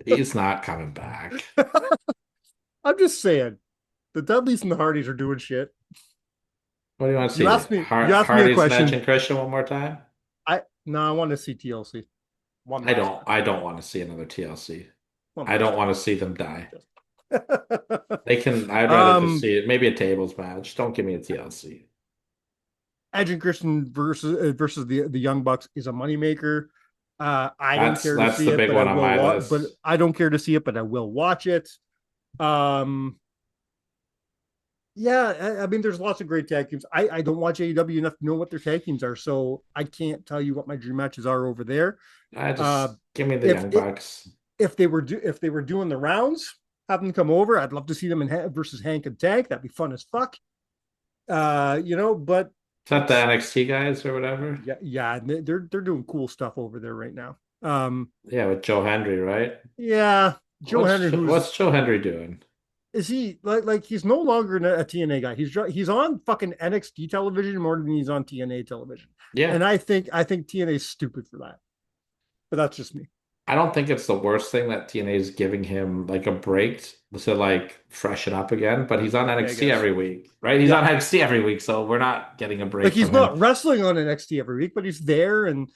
He's not coming back. I'm just saying, the Dudleys and the Hardys are doing shit. What do you want to You see? asked me. You asked me a Hardy's and Edge question. and Christian one more time? No, I want to see TLC one I last don't. I don't want to see another TLC. one I last don't want to see them die. time. They can. I'd rather just um, see it. Maybe a tables match. Don't give me a TLC. Edge and Christian versus the Young Bucks is a moneymaker. I don't That's care to that's see the it, big but I one on will my watch. But list. I don't care to see it, but I will watch it. Um, yeah, I mean, there's lots of great tag teams. I don't watch AEW enough to know what their tag teams are, so I can't tell you what my dream matches are over there. I Uh, just give me the if Young it, Bucks. if they were doing the rounds, have them come over. I'd love to see them versus Hank and Tank. That'd be fun as fuck. But Is that the NXT guys or whatever? yeah, they're doing cool stuff over there right now. Yeah, with Joe Hendry, right? Yeah, Joe Henry, What's Joe Hendry doing? is he like he's no longer a TNA guy. He's on fucking NXT television more than he's on TNA television. Yeah, And I think TNA is stupid for that. But that's just me. I don't think it's the worst thing that TNA is giving him like a break to like freshen up again, but he's on Yeah, I NXT guess. every week, right? He's on Yeah. NXT every week, so we're not getting a Like break he's from him. not wrestling on NXT every week, but he's there. And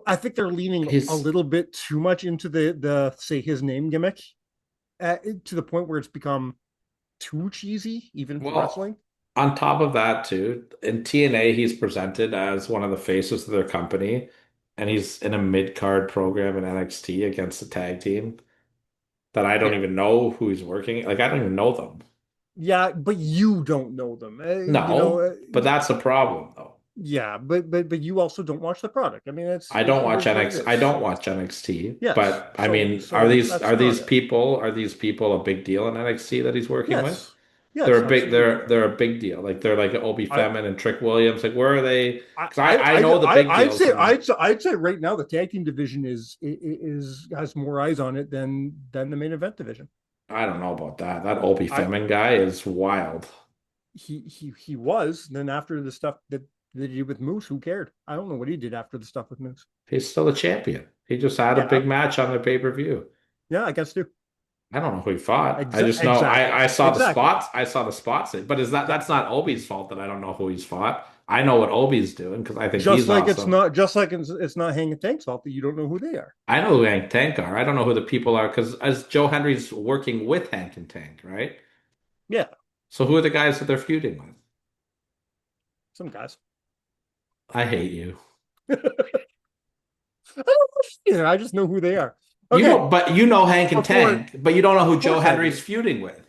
I think they're leaning a He's little bit too much into the say his name gimmick to the point where it's become too cheesy, even for well, wrestling. on top of that too, in TNA, he's presented as one of the faces of their company, and he's in a mid-card program in NXT against a tag team that I don't Yeah. even know who he's working. Like I don't even know them. Yeah, but you don't know them. No, but that's the problem though. Yeah, but you also don't watch the product. I mean, I don't it watch is what it NXT. I is. don't watch NXT, Yes. but I So mean, so that's not it. are these people a big deal in NXT that he's working with? Yes. Yes, absolutely. They're a big deal. Like they're like Obi I Femin and Trick Williams. Like where are they? I Because I know the big I'd deals say and I'd say right now the tag team division is has more eyes on it than the main event division. I don't know about that. That Obi I Femin guy is wild. he was. Then after the stuff that he did with Moose, who cared? I don't know what he did after the stuff with Moose. He's still a champion. He just had a Yeah, big match on the pay-per-view. yeah, I guess too. I don't know who he fought. I just know Exactly. I saw the Exactly. spots. I saw the spots. But is Yeah. that's not Obi's fault that I don't know who he's fought. I know what Obi's doing because I think Just he's like awesome. it's not Hanging Tank's fault that you don't know who they are. I know who Hank Tank are. I don't know who the people are because as Joe Henry's working with Hank and Tank, right? Yeah, So who are the guys that they're feuding with? some guys. I hate you. I don't know either. I just know who they are. You Okay, know, but you know Hank and before Tank, but you don't know who of Joe course I Henry's do. feuding with.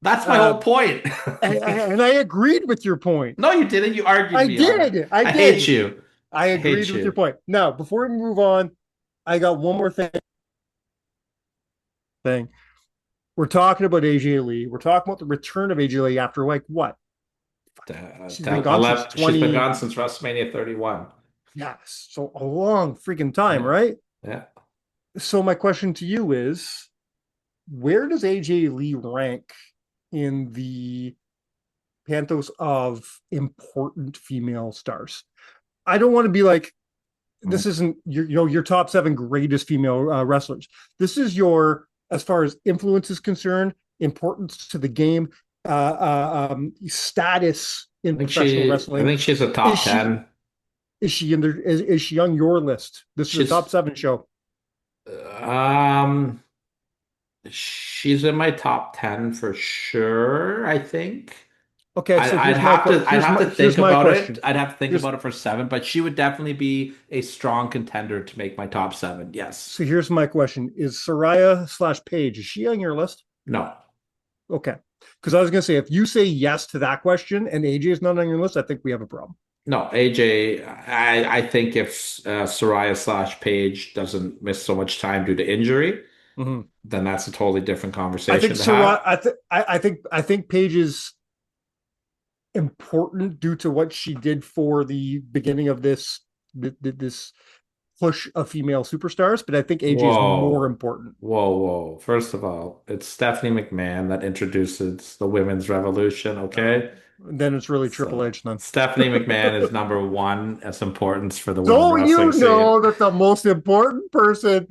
That's my Uh, whole point. and I agreed with your point. No, you didn't. You argued I me on it. did. I I hate did. you. I I hate agreed with your you. point. Now, before we move on, I got one more thing. We're talking about AJ Lee. We're talking about the return of AJ Lee after like what? She's been gone since She's been 20. gone since WrestleMania 31. Yes, so a long freaking time, Yeah. right? Yeah. So my question to you is, where does AJ Lee rank in the panthos of important female stars? I don't want to be like, this isn't your top 7 greatest female wrestlers. This is your, as far as influence is concerned, importance to the game, status in professional I wrestling. think she's a Is top she 10. is she in there? Is she on your list? This is a She's top 7 show. um she's in my top 10 for sure, I think. Okay, so I'd have to think here's my about it. question. I'd have to think Here's about it for 7, but she would definitely be a strong contender to make my top 7. Yes. so here's my question: is Soraya/Paige, is she on your list? No. Okay, because I was going to say, if you say yes to that question and AJ is not on your list, I think we have a problem. No, AJ, I think if Soraya/Paige doesn't miss so much time due to injury, Mhm. then that's a totally different I think conversation to Soraya. have. I think Paige is important due to what she did for the beginning of this push of female superstars, but I think AJ is more Whoa. important. Whoa. First of all, it's Stephanie McMahon that introduces the women's revolution, Uh, okay? Then it's really Triple So H then. Stephanie McMahon is number one as importance for the women Don't wrestling you scene. know that the most important person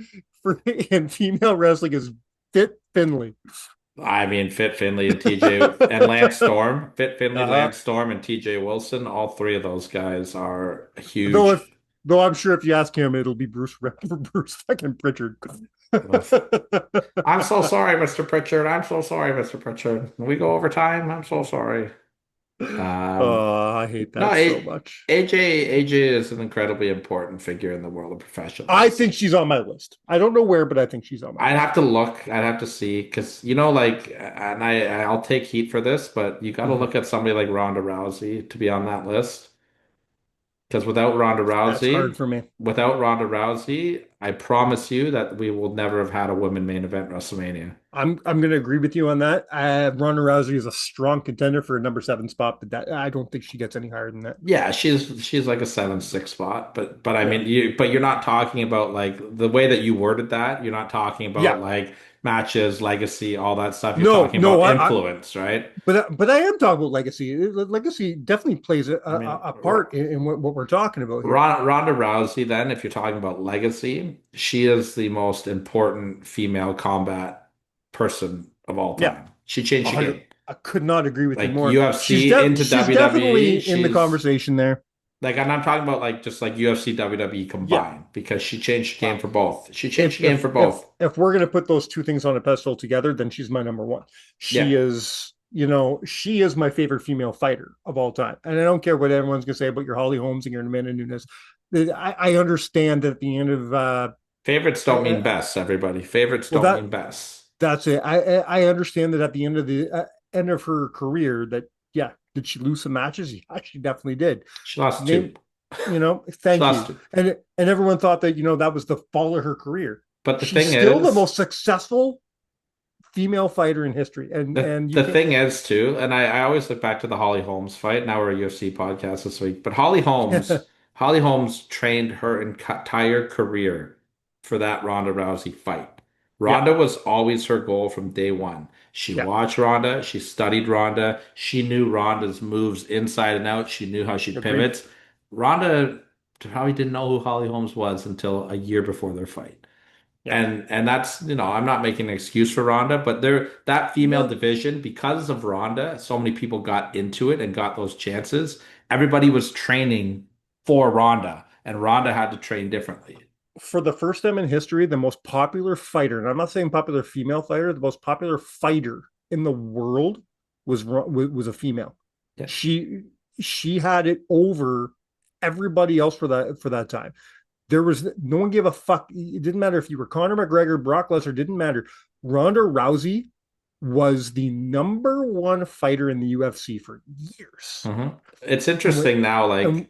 in female wrestling is Fit Finley? I mean, Fit Finley and TJ and Lance Storm, Fit Finley, Uh-huh. Lance Storm, and TJ Wilson. All three of those guys are Though huge. if though I'm sure if you ask him, it'll be Bruce fucking Pritchard. I'm so sorry, Mr. Pritchard. I'm so sorry, Mr. Pritchard. We go over time. I'm so sorry. Um, Oh, I hate no, that so much. AJ is an incredibly important figure in the world of professional I think wrestling. she's on my list. I don't know where, but I think she's on my I'd have list. to look. I'd have to see because like, and I'll take heat for this, but you got to Mhm. look at somebody like Ronda Rousey to be on that list. Because That's hard for me. Without Ronda Rousey, I promise you that we will never have had a women main event WrestleMania. I'm going to agree with you on that. Ronda Rousey is a strong contender for a number 7 spot, but that I don't think she gets any higher than that. Yeah, she's like a 7-6 spot, but I Yeah, mean you're not talking about like the way that you worded that. You're not talking about yeah. like matches, legacy, all that stuff. You're No, talking no. about influence, right? But I am talking about legacy. Legacy definitely plays I mean, a part in what we're talking about here. Ronda Rousey, then, if you're talking about legacy, she is the most important female combat person of all Yeah, time. She changed the 100. game. I could not agree with you Like more. UFC into She's WWE, definitely in the she's conversation there. like, and I'm talking about like just like UFC, WWE Yeah. combined because she changed the game Well, for both. She changed the game for if both. if we're gonna put those two things on a pedestal together, then she's my number one. Yeah. She is, she is my favorite female fighter of all time. And I don't care what everyone's gonna say about your Holly Holmes and your Amanda Nunes. I understand that at the end of Favorites don't mean best, everybody. Favorites well don't that mean best. that's it. I understand that at the end of the end of her career that yeah, did she lose some matches? Yeah, she definitely did. She lost two. Name, She thank lost you. two. And everyone thought that that was the fall of her career. But the She's thing still the is, most successful female fighter in history, and you the can't. thing is too, and I always look back to the Holly Holmes fight. Now we're a UFC podcast this week, but Holly Holmes trained her entire career for that Ronda Rousey fight. Yeah, Ronda was always her goal from day one. She yeah, watched Ronda, she studied Ronda, she knew Ronda's moves inside and out, she knew how she agreed. pivots. Ronda probably didn't know who Holly Holmes was until a year before their fight. Yeah, And that's, I'm not making an excuse for Ronda, but that female no, division, because of Ronda, so many people got into it and got those chances. Everybody was training for Ronda, and Ronda had to train differently. for the first time in history, the most popular fighter, and I'm not saying popular female fighter, the most popular fighter in the world was a female. Yeah. She she had it over everybody else for that time. There was no one gave a fuck. It didn't matter if you were Conor McGregor, Brock Lesnar, didn't matter. Ronda Rousey was the number one fighter in the UFC for years. It's And when, interesting now, and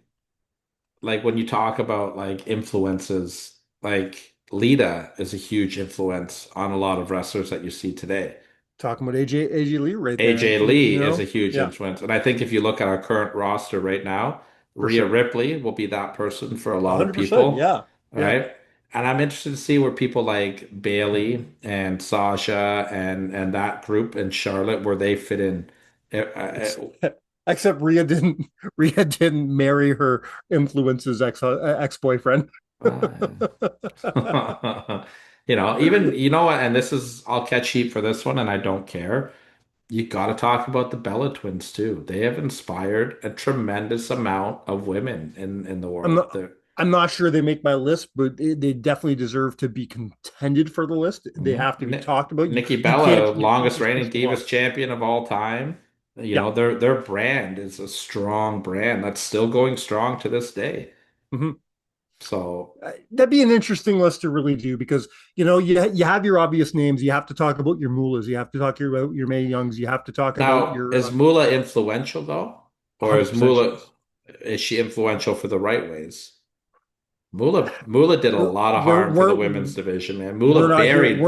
like when you talk about like influences, like Lita is a huge influence on a lot of wrestlers that you see today. talking about AJ Lee right there, AJ Lee is a huge yeah, influence. And I think if you look at our current roster right now, for Rhea sure, Ripley will be that person for a lot of 100%, people, yeah, yeah. right? And I'm interested to see where people like Bailey and Sasha and that group and Charlotte where they fit in. Except Rhea didn't marry her influences ex boyfriend. Even what, and this is I'll catch heat for this one, and I don't care. You got to talk about the Bella twins too. They have inspired a tremendous amount of women in the I'm world. not, I'm not sure they make my list, but they definitely deserve to be contended for the list. They have to be talked about. You Nikki you Bella, can't longest just push reigning them off. Divas champion of all time. Yeah. Their brand is a strong brand that's still going strong to this day. Mhm. So That'd be an interesting list to really do because you have your obvious names. You have to talk about your Mullahs. You have to talk about your Mae Youngs. You have to talk about now, your is Moolah influential though, or 100% she is. is she influential for the right ways? Moolah did a We're lot of we're harm for the we're women's division, man. we're Moolah not here. buried.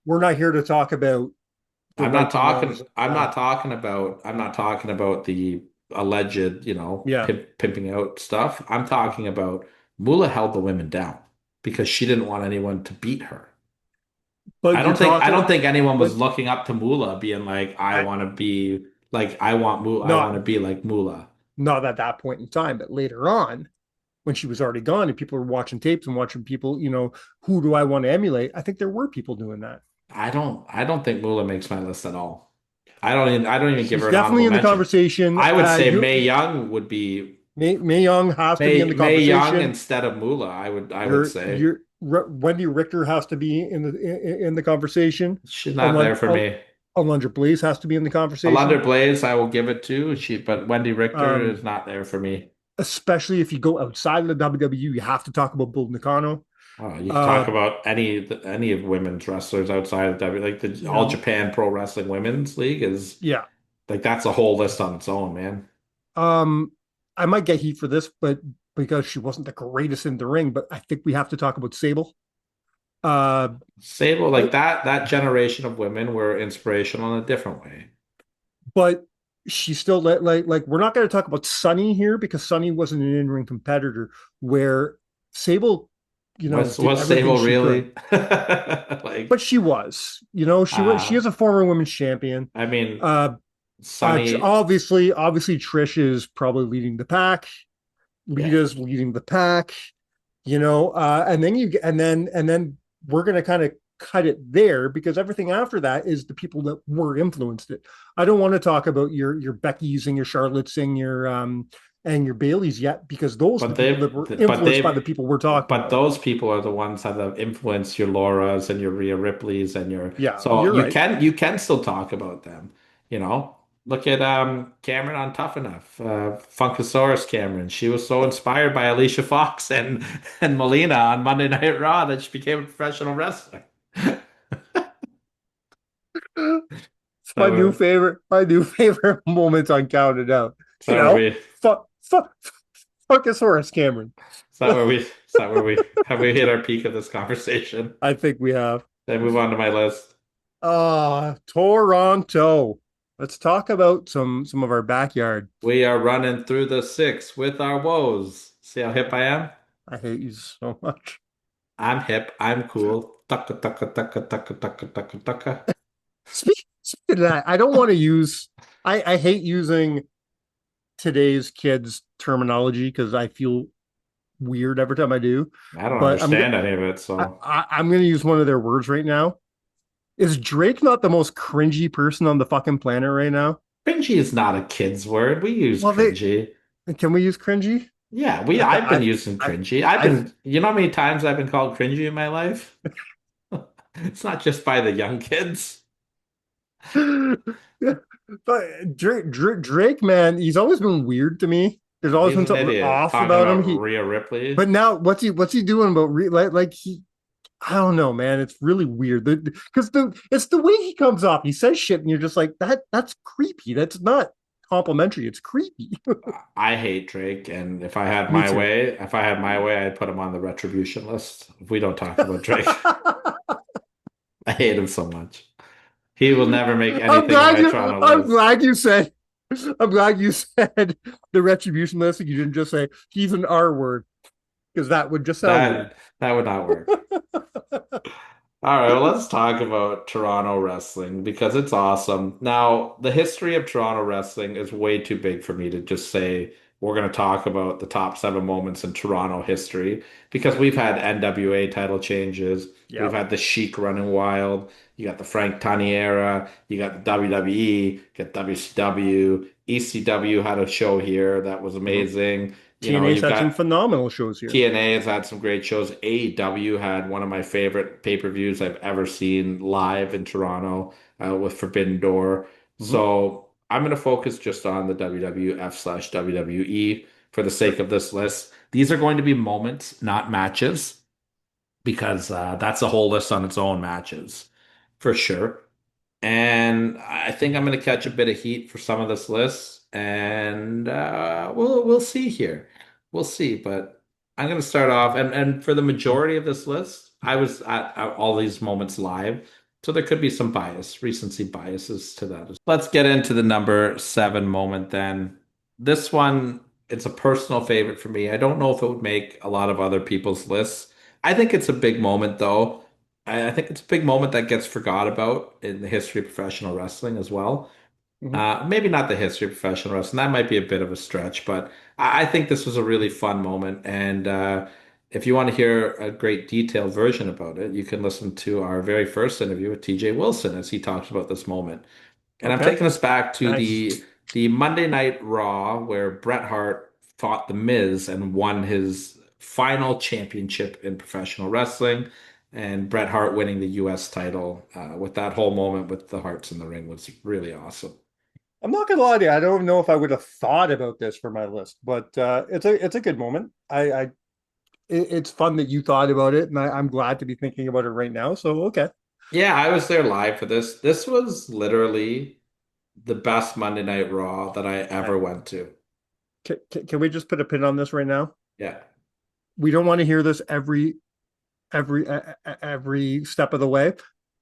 We're not here to talk about the rights and wrongs. I'm not talking about the alleged, Yeah, pimping out stuff. I'm talking about Moolah held the women down because she didn't want anyone to beat her. but you're I talking, don't think anyone was but looking up to Moolah being like, I I want to be Like I want Not to be like Moolah. not at that point in time, but later on, when she was already gone and people were watching tapes and watching people, who do I want to emulate? I think there were people doing that. I don't think Moolah makes my list at all. I don't even give She's her an definitely honorable in the mention. conversation. I would say You Mae Young would be May Young has to be in the Mae Young conversation. instead of Moolah, I would Your say. your Wendy Richter has to be in the conversation. She's not there Alundra, for me. Alundra Blaze has to be in the Alundra conversation. Blaze, I will give it to. But Wendy Richter Um, is not there for me. Especially if you go outside of the WWE, you have to talk about Bull Nakano. You could talk Uh, about any of women's wrestlers outside of W, like the you All know, Japan Pro Wrestling Women's League is yeah. like that's a whole list on its own, man. Um, I might get heat for this, but because she wasn't the greatest in the ring, but I think we have to talk about Sable. Uh, Sable, uh, like that generation of women were inspirational in a different way. but she still like we're not going to talk about Sunny here because Sunny wasn't an in-ring competitor where Sable, did Was everything Sable she could. really like But she was, she uh is a former women's champion. I mean Uh, Sunny, obviously Trish is probably leading the pack. yeah. Lita's leading the pack, and then we're going to kind of cut it there because everything after that is the people that were influenced it. I don't want to talk about your Becky's and your Charlotte's and your Baileys yet because those are the But people they've that were but influenced by they've the people we're talking but about. those people are the ones that have influenced your Lauras and your Rhea Ripleys and your Yeah, so you're right. you can still talk about them, you know. Look at Cameron on Tough Enough, Funkasaurus Cameron. She was so inspired by Alicia Fox and Melina on Monday Night Raw that she became a professional wrestler. It's So my new we're favorite. My new favorite moments on Counted Out. so are we Fuckosaurus Cameron. is that where we have we hit our peak of this conversation? I think we have. Then move on to my list. Toronto. Let's talk about some of our backyard. We are running through the six with our woes. See how hip I am? I hate you so much. I'm hip. I'm cool. Tucka, tucka, tucka, tucka, tucka, tucka, tucka. Speaking of that, I don't want to use. I hate using today's kids terminology because I feel weird every time I do. I don't But understand any of it, so I'm going to use one of their words right now. Is Drake not the most cringy person on the fucking planet right now? cringy is not a kid's word. We use Well, they cringy. can we use cringy? Yeah, we I've been I, using I, cringy. I, You know how many times I've been called cringy in my life? It's not just by the young kids. but Drake, man, he's always been weird to me. There's always He's been an something idiot. off Talking about about him. Rhea Ripley. But now what's he doing about like he? I don't know, man. It's really weird because it's the way he comes off. He says shit, and you're just like That's creepy. That's not complimentary. It's creepy. I hate Drake, and Me too. if I had my way, I'd put him on the retribution list. If we don't talk about Drake, I hate him so much. He will never make anything on my Toronto I'm list. glad you said. I'm glad you said the retribution list. And you didn't just say he's an R word because that would just sound weird. That would not work. All right, well, let's talk about Toronto wrestling because it's awesome. Now, the history of Toronto wrestling is way too big for me to just say we're going to talk about the top 7 moments in Toronto history because we've had NWA title changes, we've Yeah. had the Sheik running wild, you got the Frank Tunney era, you got the WWE, you got WCW, ECW had a show here that was Mhm. amazing. You know, TNA's you've had some got phenomenal shows here. TNA has had some great shows. AEW had one of my favorite pay-per-views I've ever seen live in Toronto with Forbidden Door. Mhm. So I'm going to focus just on the WWF/WWE for the sake of this list. These are going to be moments, not matches, because that's a whole list on its own matches for sure. And I think I'm going to catch a bit of heat for some of this list, and we'll see here. We'll see, but I'm going to start off, and for the majority of this list, I was at all these moments live, so there could be some recency biases to that. Let's get into the number 7 moment then. This one, it's a personal favorite for me. I don't know if it would make a lot of other people's lists. I think it's a big moment though. I think it's a big moment that gets forgot about in the history of professional wrestling as well. Mhm. Maybe not the history of professional wrestling. That might be a bit of a stretch, but I think this was a really fun moment. And if you want to hear a great detailed version about it, you can listen to our very first interview with TJ Wilson as he talks about this moment. And I'm Okay. taking us back to Nice. the Monday Night Raw where Bret Hart fought The Miz and won his final championship in professional wrestling, and Bret Hart winning the U.S. title. With that whole moment with the Hearts in the ring was really awesome. I'm not gonna lie to you. I don't know if I would have thought about this for my list, but it's a good moment. It's fun that you thought about it, and I'm glad to be thinking about it right now. So okay. Yeah, I was there live for this. This was literally the best Monday Night Raw that I I, ever went to. can we just put a pin on this right now? Yeah. We don't want to hear this every step of the way.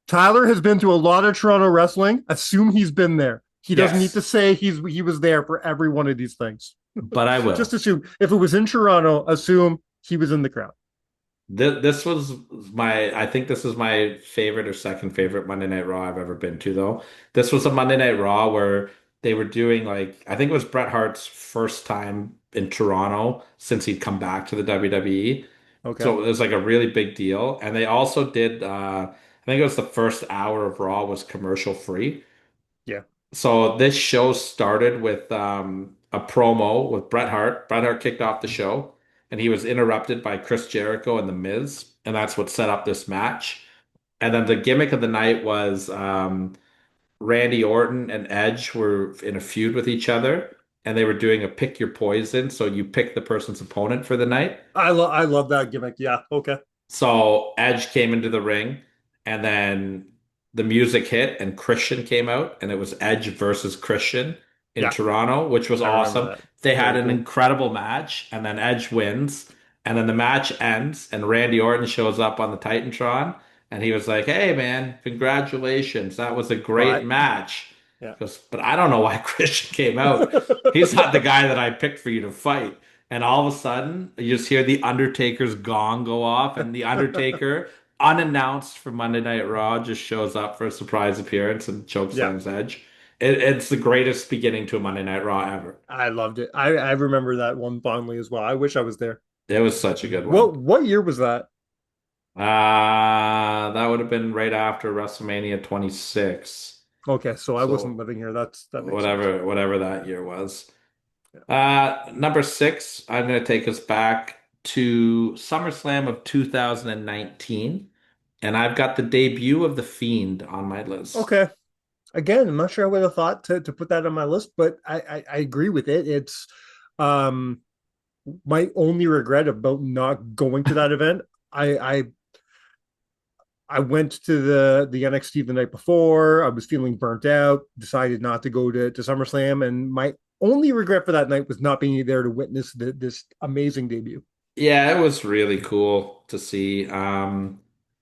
Tyler has been to a lot of Toronto wrestling. Assume he's been there. He doesn't need to Yes, say he was there for every one of these things. but I Just will. assume if it was in Toronto, assume he was in the crowd. This was I think this is my favorite or second favorite Monday Night Raw I've ever been to, though. This was a Monday Night Raw where they were doing like, I think it was Bret Hart's first time in Toronto since he'd come back to the WWE. Okay. So it was like a really big deal. And they also did, I think it was the first hour of Raw was commercial free. Yeah. So this show started with a promo with Bret Hart. Bret Hart kicked off the show, and he was interrupted by Chris Jericho and The Miz, and that's what set up this match. And then the gimmick of the night was Randy Orton and Edge were in a feud with each other, and they were doing a pick your poison. So you pick the person's opponent for the night. I love that gimmick. Yeah. Okay. So Edge came into the ring, and then the music hit, and Christian came out, and it was Edge versus Christian in Yeah. Toronto, which was I remember awesome. that. They had Very an cool. incredible match, and then Edge wins, and then the match ends, and Randy Orton shows up on the Titantron, and he was like, "Hey, man, congratulations! That was a great But match." yeah. He goes, "But I don't know why Christian came out. He's not the guy that I picked for you to fight." And all of a sudden, you just hear the Undertaker's gong go off, and the Undertaker, unannounced for Monday Night Raw, just shows up for a surprise appearance and Yeah. chokeslams Edge. It's the greatest beginning to a Monday Night Raw ever. I loved it. I remember that one fondly as well. I wish I was there. It was such a good one. What year was that? That would have been right after WrestleMania 26. Okay, so I wasn't So living here. That makes sense. whatever that year was. Yeah. Number six, I'm going to take us back to SummerSlam of 2019, and I've got the debut of The Fiend on my list. Okay. Again, I'm not sure I would have thought to put that on my list, but I agree with it. It's um my only regret about not going to that event. I I went to the NXT the night before. I was feeling burnt out, decided not to go to SummerSlam, and my only regret for that night was not being there to witness this amazing debut. Yeah, it was really cool to see.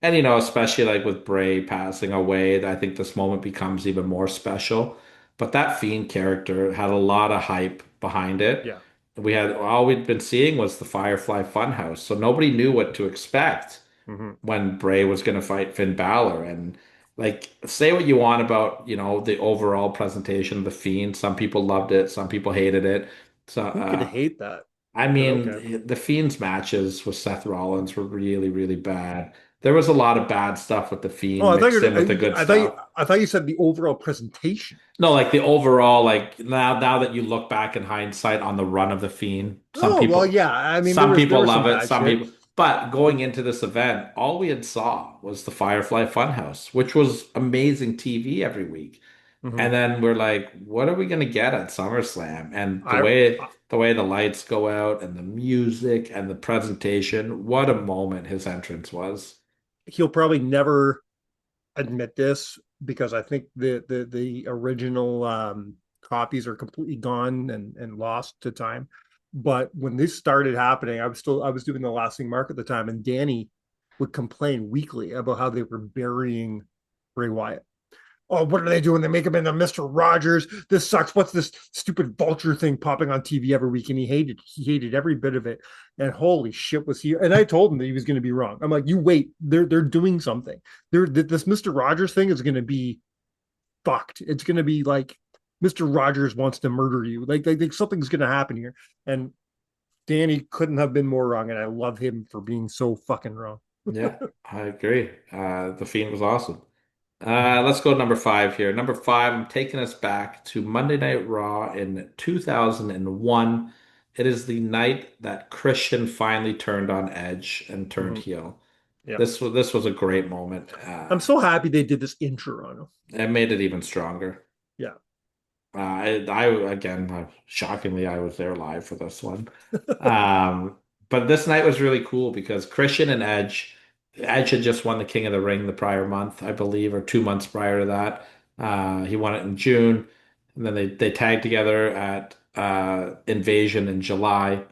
And especially like with Bray passing away, I think this moment becomes even more special. But that Fiend character had a lot of hype behind it. Yeah. We had all we'd been seeing was the Firefly Funhouse, so nobody knew what to expect Mm-hmm. when Bray was going to fight Finn Balor. And like, say what you want about, the overall presentation of the Fiend. Some people loved it, some people hated it. So, Who could hate that? I But okay. mean, the Fiend's matches with Seth Rollins were really, really bad. There was a lot of bad stuff with the Oh, Fiend mixed in with the good stuff. I thought you said the overall presentation. No, like the overall, like now that you look back in hindsight on the run of the Fiend, Oh well, yeah. I mean, some there people was some love it, bad some shit. people. But going into this event, all we had saw was the Firefly Funhouse, which was amazing TV every week. Mm-hmm. And then we're like, what are we gonna get at SummerSlam? And the I way the lights go out and the music and the presentation, what a moment his entrance was. He'll probably never admit this because I think the original copies are completely gone and lost to time. But when this started happening, I was doing the lasting mark at the time, and Danny would complain weekly about how they were burying Bray Wyatt. Oh, what are they doing? They make him into Mr. Rogers. This sucks. What's this stupid vulture thing popping on TV every week? And he hated every bit of it. And holy shit, was he? And I told him that he was going to be wrong. I'm like, you wait, they're doing something. This Mr. Rogers thing is going to be fucked. It's going to be like Mr. Rogers wants to murder you. Like something's going to happen here. And Danny couldn't have been more wrong. And I love him for being so fucking wrong. Yeah, I agree. The Fiend was awesome. Let's go number five here. Number five, I'm taking us back to Monday Night Raw in 2001. It is the night that Christian finally turned on Edge and turned Mhm. heel. Yeah. This was a great moment. I'm so happy they did this in Toronto. It made it even stronger. Yeah. I again, shockingly, I was there live for this one. Um, but this night was really cool because Christian and Edge had just won the King of the Ring the prior month, I believe, or 2 months prior to that. He won it in June, and then they tagged together at Invasion in July.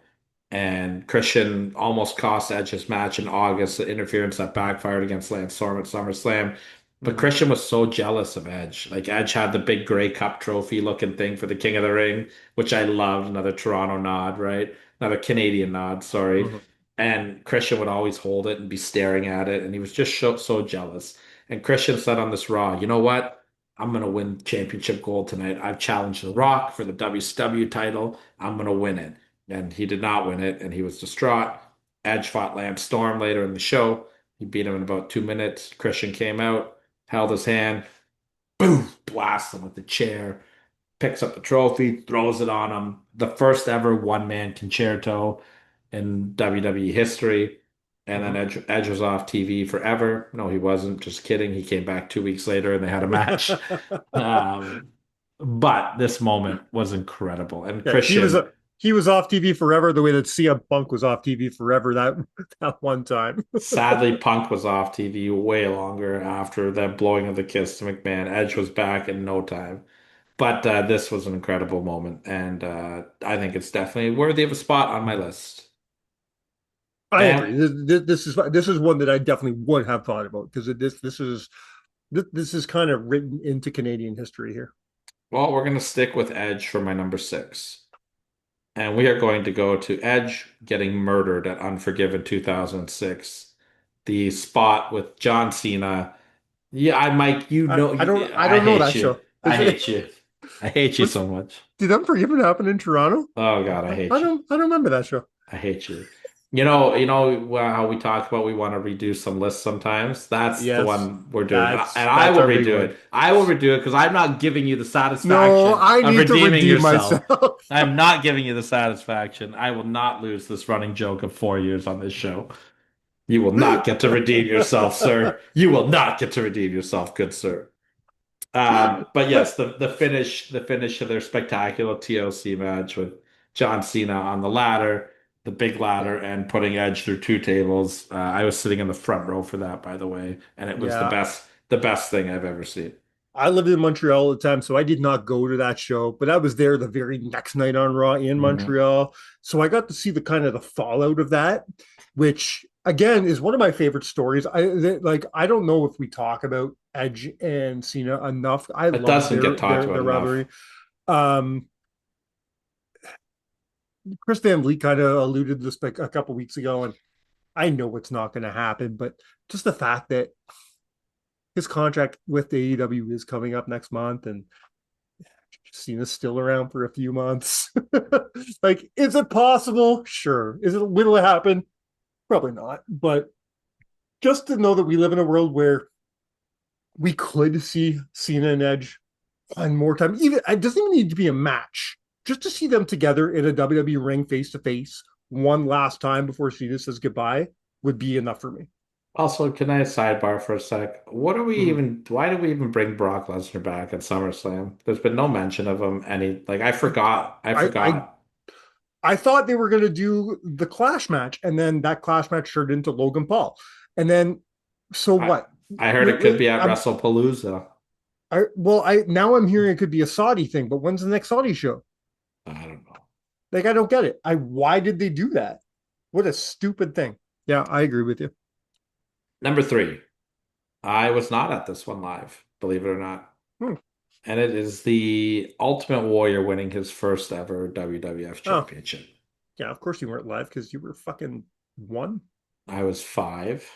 And Christian almost cost Edge his match in August, the interference that backfired against Lance Storm at SummerSlam. But Mhm. Christian was so jealous of Edge. Like Edge had the big gray cup trophy looking thing for the King of the Ring, which I loved. Another Toronto nod, right? Another Canadian nod, sorry. Mhm. And Christian would always hold it and be staring at it, and he was just so jealous. And Christian said on this Raw, you know what? I'm gonna win championship gold tonight. I've challenged The Rock for the WCW title. I'm gonna win it. And he did not win it, and he was distraught. Edge fought Lance Storm later in the show. He beat him in about 2 minutes. Christian came out, held his hand, boom, blasts him with the chair, picks up the trophy, throws it on him. The first ever one-man concerto in WWE history. And then Mhm. Edge was off TV forever. No, he wasn't. Just kidding. He came back 2 weeks later and they had a match. Um, but this moment was incredible. And Yeah, Christian, he was off TV forever the way that CM Punk was off TV forever that one time. sadly, Punk was off TV way longer after that blowing of the kiss to McMahon. Edge was back in no time. But this was an incredible moment, and I think it's definitely worthy of a spot on my list. I And agree. This is one that I definitely would have thought about because this is kind of written into Canadian history here. well, we're going to stick with Edge for my number six. And we are going to go to Edge getting murdered at Unforgiven 2006. The spot with John Cena. Yeah, Mike, I I don't know hate that you. show. I Is it hate you. I hate you what's so much. did Unforgiven happen in Toronto? Oh God, I hate you. I don't remember that show. I hate you. How we talk about we want to redo some lists sometimes. That's the Yes, one we're doing, and I that's will our big redo one. it. I will redo it because I'm not giving you the No, satisfaction I of need to redeeming redeem yourself. myself. I am not giving you the satisfaction. I will not lose this running joke of 4 years on this show. You will not get to redeem yourself, sir. You will not get to redeem yourself, good sir. But yes, the finish of their spectacular TLC match with John Cena on the ladder, the big Yeah, ladder, and putting Edge through two tables. I was sitting in the front row for that, by the way, and it was the yeah. best thing I've ever seen. I lived in Montreal all the time, so I did not go to that show, but I was there the very next night on Raw in Mhm. Montreal. So I got to see the kind of the fallout of that, which again is one of my favorite stories. I don't know if we talk about Edge and Cena enough. I It love doesn't get talked their about enough. rivalry. Um, Chris Van Vliet kind of alluded to this like a couple weeks ago, and I know it's not going to happen, but just the fact that his contract with the AEW is coming up next month, and Cena's still around for a few months. Like, is it possible? Sure. Will it happen? Probably not. But just to know that we live in a world where we could see Cena and Edge one more time, even it doesn't even need to be a match. Just to see them together in a WWE ring face to face one last time before Cena says goodbye would be enough for me. Also, can I sidebar for a sec? Mhm. Why do we even bring Brock Lesnar back at SummerSlam? There's been no mention of him like I forgot. I I I forgot. I thought they were going to do the Clash match, and then that Clash match turned into Logan Paul, and then so I what? I heard it could be at I'm WrestlePalooza. I now I'm hearing it could be a Saudi thing, but when's the next Saudi show? I don't know. Like I don't get it. I Why did they do that? What a stupid thing. Yeah, I agree with you. Number three. I was not at this one live, believe it or not. Hmm. And it is the Ultimate Warrior winning his first ever WWF Oh championship. yeah, of course you weren't live because you were fucking one. I was 5.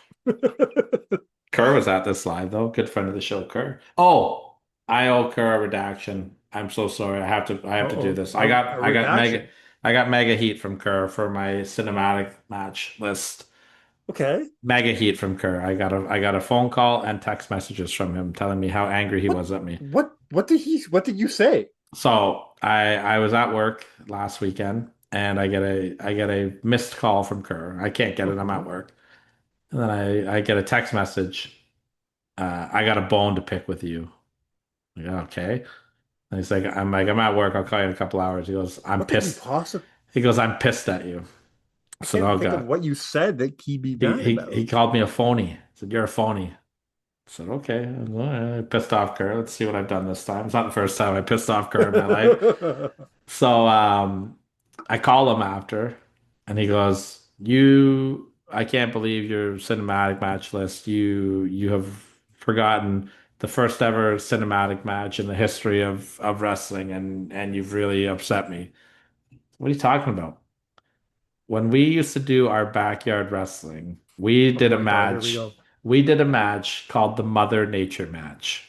Kerr was at this live though. Good friend of the show, Kerr. Oh, I owe Kerr a redaction. I'm so sorry. I have to do Uh-oh. this. A reaction. I got mega heat from Kerr for my cinematic match list. Okay. Mega heat from Kerr. I got a phone call and text messages from him telling me how angry he What was at me. what did you say? So I was at work last weekend and I get a missed call from Kerr. I can't get it. I'm Mhm. at work. And then I get a text message. I got a bone to pick with you. Like, okay. And he's like, I'm at work. I'll call you in a couple hours. He goes, I'm What could he pissed. possibly He goes, I'm pissed at you. I I said, can't oh think of God. what you said that he'd be mad He about. called me a phony. He said, you're a phony. I said, okay. I pissed off Kerr. Let's see what I've done this time. It's not the first time I pissed off Kerr in my life. So I call him after, and he goes, "You, I can't believe your cinematic match list. You have forgotten the first ever cinematic match in the history of wrestling, and you've really upset me. What are you talking about? When we used to do our backyard wrestling, we Oh did a my God, here we match. go. We did a match called the Mother Nature match."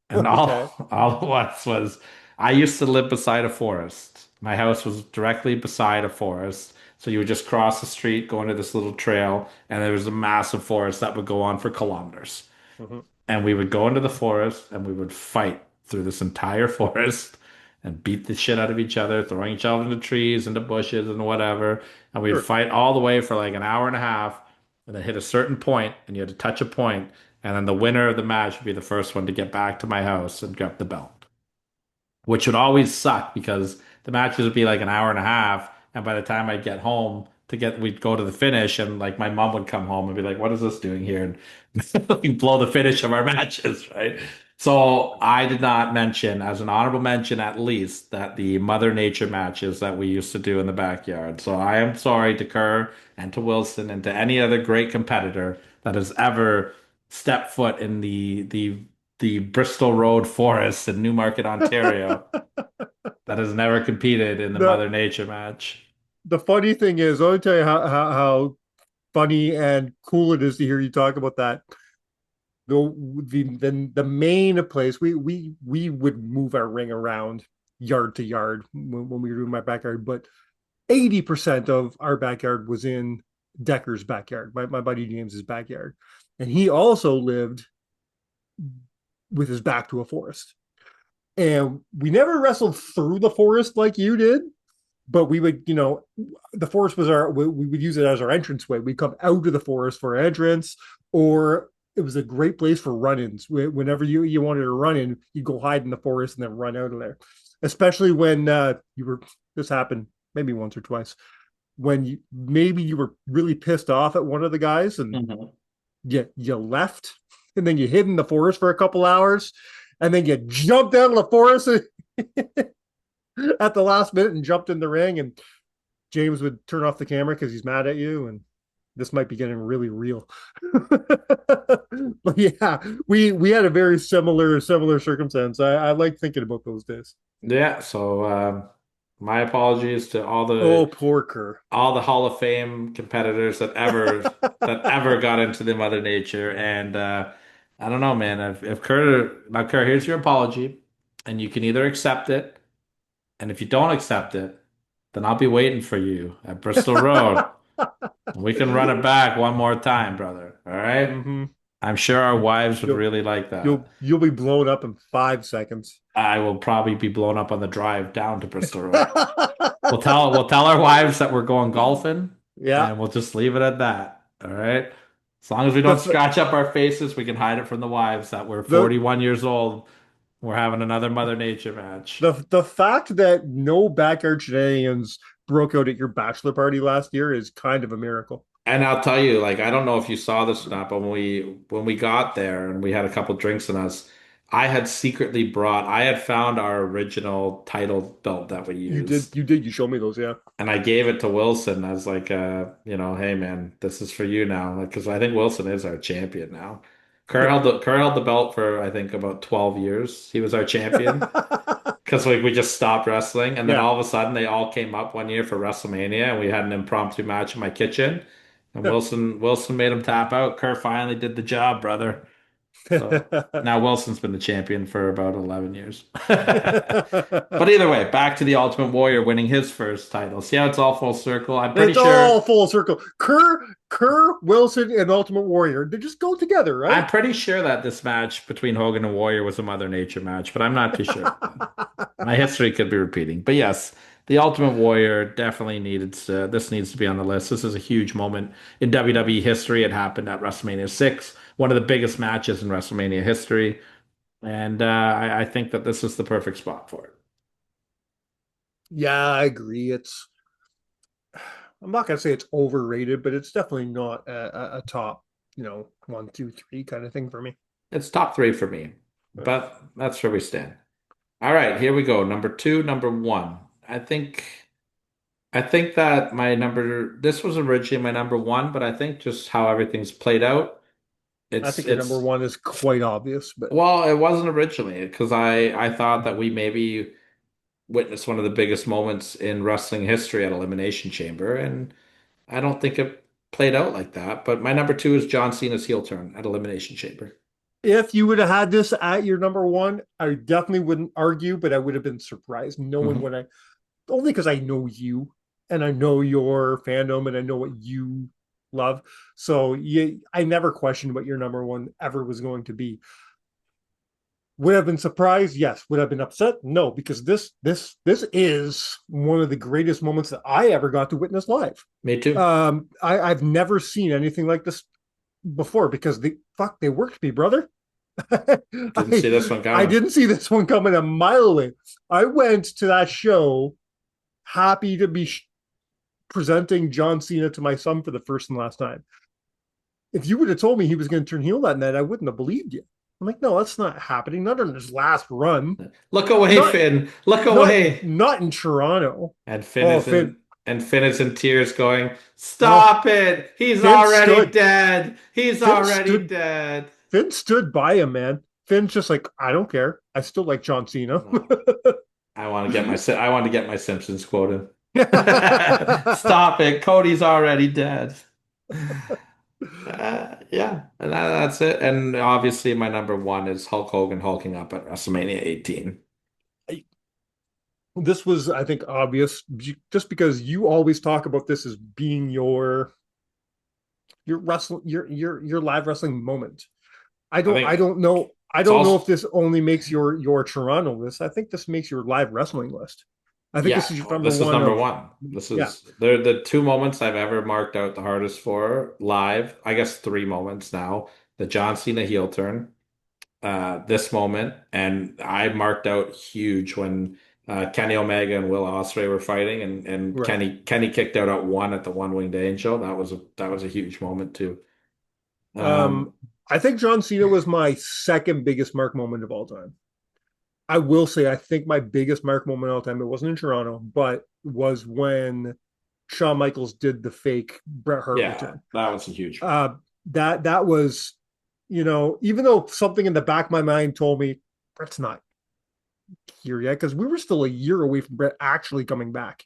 And Okay. all it was I used to live beside a forest. My house was directly beside a forest. So you would just cross the street, go into this little trail, and there was a massive forest that would go on for kilometers. Mhm. And we would go into the forest and we would fight through this entire forest and beat the shit out of each other, throwing each other into trees, into bushes, and whatever. And we'd Sure. fight all the way for like an hour and a half, and then hit a certain point, and you had to touch a point, and then the winner of the match would be the first one to get back to my house and get the belt, which would always suck because the matches would be like an hour and a half, and by the time I'd get home we'd go to the finish, and like my mom would come home and be like, "What is this doing here?" And like, blow the finish of our matches, right? So I did not mention, as an honorable mention at least, that the Mother Nature matches that we used to do in the backyard. So I am sorry to Kerr and to Wilson and to any other great competitor that has ever stepped foot in the Bristol Road Forest in Newmarket, Ontario, that has never competed in the The Mother Nature match. the funny thing is, I'll tell you how funny and cool it is to hear you talk about that. The main place we would move our ring around yard to yard when we were doing my backyard, but 80% of our backyard was in Decker's backyard, my buddy James's backyard. And he also lived with his back to a forest. And we never wrestled through the forest like you did, but we would, the forest was we would use it as our entrance way. We'd come out of the forest for an entrance, or it was a great place for run-ins. Whenever you wanted to run in, you go hide in the forest and then run out of there. Especially when this happened maybe once or twice, when you were really pissed off at one of the guys and Mhm. you left and then you hid in the forest for a couple hours and then you jumped out of the forest at the last minute and jumped in the ring, and James would turn off the camera because he's mad at you, and this might be getting really real. But yeah, we had a very similar circumstance. I like thinking about those days. Yeah, so my apologies to Oh, poor Kerr. all the Hall of Fame competitors that ever got into the Mother Nature. And I don't know, man. If Kerr, now Kerr, here's your apology, and you can either accept it, and if you don't accept it, then I'll be waiting for you at Bristol Road. We can run it back one more time, brother. All right? Mm-hmm. I'm sure our wives would You'll really like that. you'll be blown up in 5 seconds. I will probably be blown up on the drive down to Bristol Road. We'll tell our wives that we're going golfing, Yeah. and we'll just leave it at that. All right. As long as we don't The scratch up our faces, we can hide it from the wives that we're the 41 years old. We're having another Mother Nature match. the fact that no backyard shenanigans broke out at your bachelor party last year is kind of a miracle. And I'll tell you, like, I don't know if you saw this or not, but when we got there and we had a couple drinks in us, I had found our original title belt that we used. You showed me those, yeah. And I gave it to Wilson as like, hey man, this is for you now. Like, because I think Wilson is our champion now. Kerr held the belt for I think about 12 years. He was our champion because we just stopped wrestling, and then Yeah. all of a sudden they all came up one year for WrestleMania, and we had an impromptu match in my kitchen, and Wilson made him tap out. Kerr finally did the job, brother. So now Wilson's been the champion for about 11 years. But either way, back to the Ultimate Warrior winning his first title. See how it's all full circle? I'm pretty It's all sure full circle. Kerr, Wilson, and Ultimate Warrior. They just go together, right? I'm pretty sure that this match between Hogan and Warrior was a Mother Nature match, but I'm not too sure. My history could be repeating. But yes, the Ultimate Warrior definitely needed to, this needs to be on the list. This is a huge moment in WWE history. It happened at WrestleMania 6, one of the biggest matches in WrestleMania history. And I think that this is the perfect spot for it. Yeah, I agree. I'm not gonna say it's overrated, but it's definitely not a top, 1, 2, 3 kind of thing for me. It's top three for me, but that's where we stand. All right, here we go. Number two, number one. I think that this was originally my number one, but I think just how everything's played out, I it's think your number it's one is quite obvious, but well, it wasn't originally because I thought that we maybe witnessed one of the biggest moments in wrestling history at Elimination Chamber, and I don't think it played out like that. But my number two is John Cena's heel turn at Elimination Chamber. if you would have had this at your number one, I definitely wouldn't argue, but I would have been surprised knowing Mhm. what I only because I know you and I know your fandom and I know what you love. So I never questioned what your number one ever was going to be. Would I have been surprised? Yes. Would I have been upset? No, because this is one of the greatest moments that I ever got to witness live. Me too. I've never seen anything like this before because they worked me, brother. Didn't see this one I coming. didn't see this one coming a mile away. I went to that show happy to be presenting John Cena to my son for the first and last time. If you would have told me he was going to turn heel that night, I wouldn't have believed you. I'm like, no, that's not happening. Not in his last run. Look away, Not Finn. Look not away. not in Toronto. And Finn Oh, is Finn. in tears going, Oh, "Stop it. He's Finn already stood. dead. He's Finn already stood. dead." Finn stood by him, man. Finn's just like, I don't care. I still like John Cena. No. I want to get my Simpsons quoted. Stop it. Cody's already dead. Yeah, and that's it. And obviously, my number one is Hulk Hogan hulking up at WrestleMania 18. This was, I think, obvious just because you always talk about this as being your live wrestling moment. I think I it's don't know also if this only makes your Toronto list. I think this makes your live wrestling list. I think yeah. this is your No, number this is one number of one. This yeah. is they're the two moments I've ever marked out the hardest for live. I guess three moments now. The John Cena heel turn, this moment, and I marked out huge when Kenny Omega and Will Ospreay were fighting, and Right. Kenny kicked out at one at the One Winged Angel. That was a huge moment too. Um, Um, I think John Cena was my second biggest mark moment of all time. I will say I think my biggest mark moment of all time, it wasn't in Toronto, but was when Shawn Michaels did the fake Bret Hart yeah, return. that was a huge one. That was, even though something in the back of my mind told me Bret's not here yet, because we were still a year away from Bret actually coming back.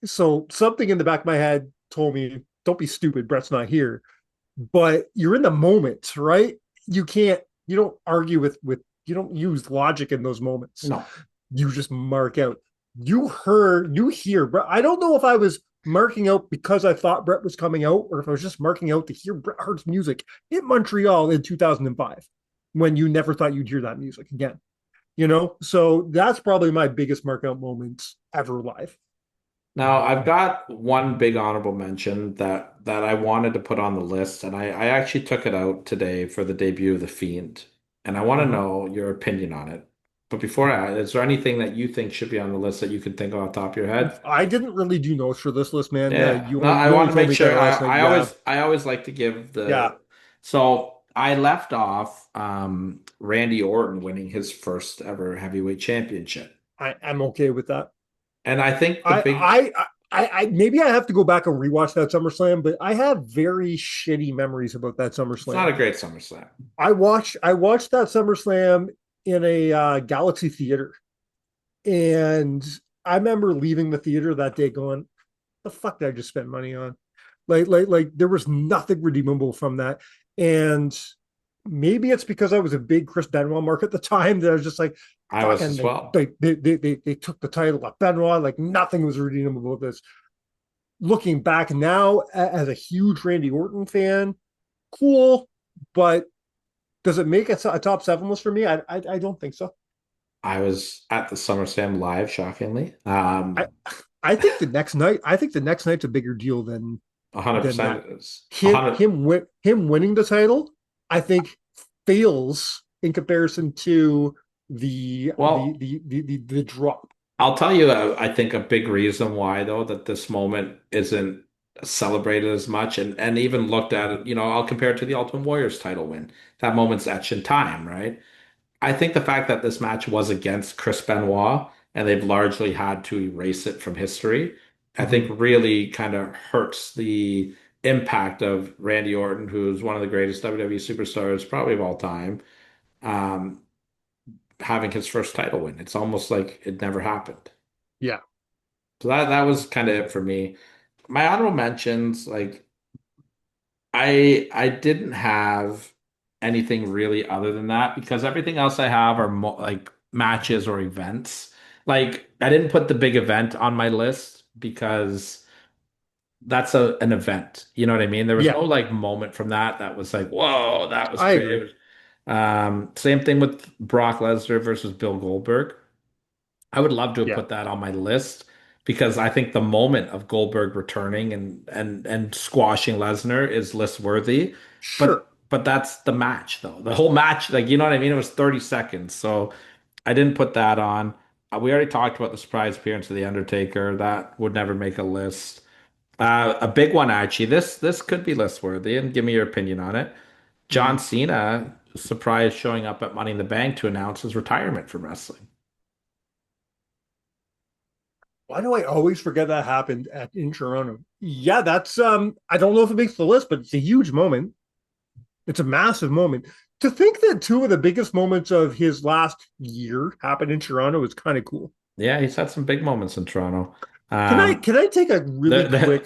So something in the back of my head told me, don't be stupid, Bret's not here. But you're in the moment, right? You don't argue you don't use logic in those moments. No, You just mark out. You hear Bret. I don't know if I was marking out because I thought Bret was coming out or if I was just marking out to hear Bret Hart's music in Montreal in 2005 when you never thought you'd hear that music again. So that's probably my biggest mark out moments ever live. now I've got one big honorable mention that I wanted to put on the list, and I actually took it out today for the debut of The Fiend, and I want to Mhm. know your opinion on it. But before I, is there anything that you think should be on the list that you could think of off the top of your head? I didn't really do notes for this list, man. Yeah, no, I You only want to told make me kind sure. of last night. I Yeah, always like to give yeah. the. So I left off Randy Orton winning his first ever heavyweight championship, I'm okay with that. and I think the I big. I I maybe I have to go back and rewatch that SummerSlam, but I have very shitty memories about that It's not SummerSlam. a great SummerSlam. I watched that SummerSlam in a Galaxy theater, and I remember leaving the theater that day going, "The fuck did I just spend money on?" Like there was nothing redeemable from that, and maybe it's because I was a big Chris Benoit mark at the time that I was just like, I was fucking, as well. they took the title of Benoit. Like nothing was redeemable about this. Looking back now as a huge Randy Orton fan, cool, but does it make a top seven list for me? I don't think so. I was at the SummerSlam live, shockingly. I I think the next night's a bigger deal than 100% that. is Him 100. him him winning the title, I think fails in comparison to Well, the drop. I'll tell you, I think a big reason why, though, that this moment isn't celebrated as much and even looked at it, I'll compare it to the Ultimate Warriors title win. That moment's etched in time, right? I think the fact that this match was against Chris Benoit and they've largely had to erase it from history, I think Mm-hmm. really kind of hurts the impact of Randy Orton, who's one of the greatest WWE superstars probably of all time, um, having his first title win. It's almost like it never happened. Yeah, So that was kind of it for me. My honorable mentions, like I didn't have anything really other than that because everything else I have are mo like matches or events. Like I didn't put the big event on my list because that's an event. You know what I mean? There was yeah, no like moment from that was like, whoa, that was I agree. crazy. Same thing with Brock Lesnar versus Bill Goldberg. I would love to have Yeah, put that on my list because I think the moment of Goldberg returning and squashing Lesnar is list worthy. sure. But that's the match though. The whole match, like you know what I mean? It was 30 seconds. So I didn't put that on. We already talked about the surprise appearance of The Undertaker. That would never make a list. A big one actually. This could be list worthy, and give me your opinion on it. John Mhm. Cena surprised showing up at Money in the Bank to announce his retirement from wrestling. Why do I always forget that happened in Toronto? Yeah, that's I don't know if it makes the list, but it's a huge moment. It's a massive moment. To think that two of the biggest moments of his last year happened in Toronto is kind of cool. Yeah, he's had some big moments in Toronto. Can I Um, can I take a really the, quick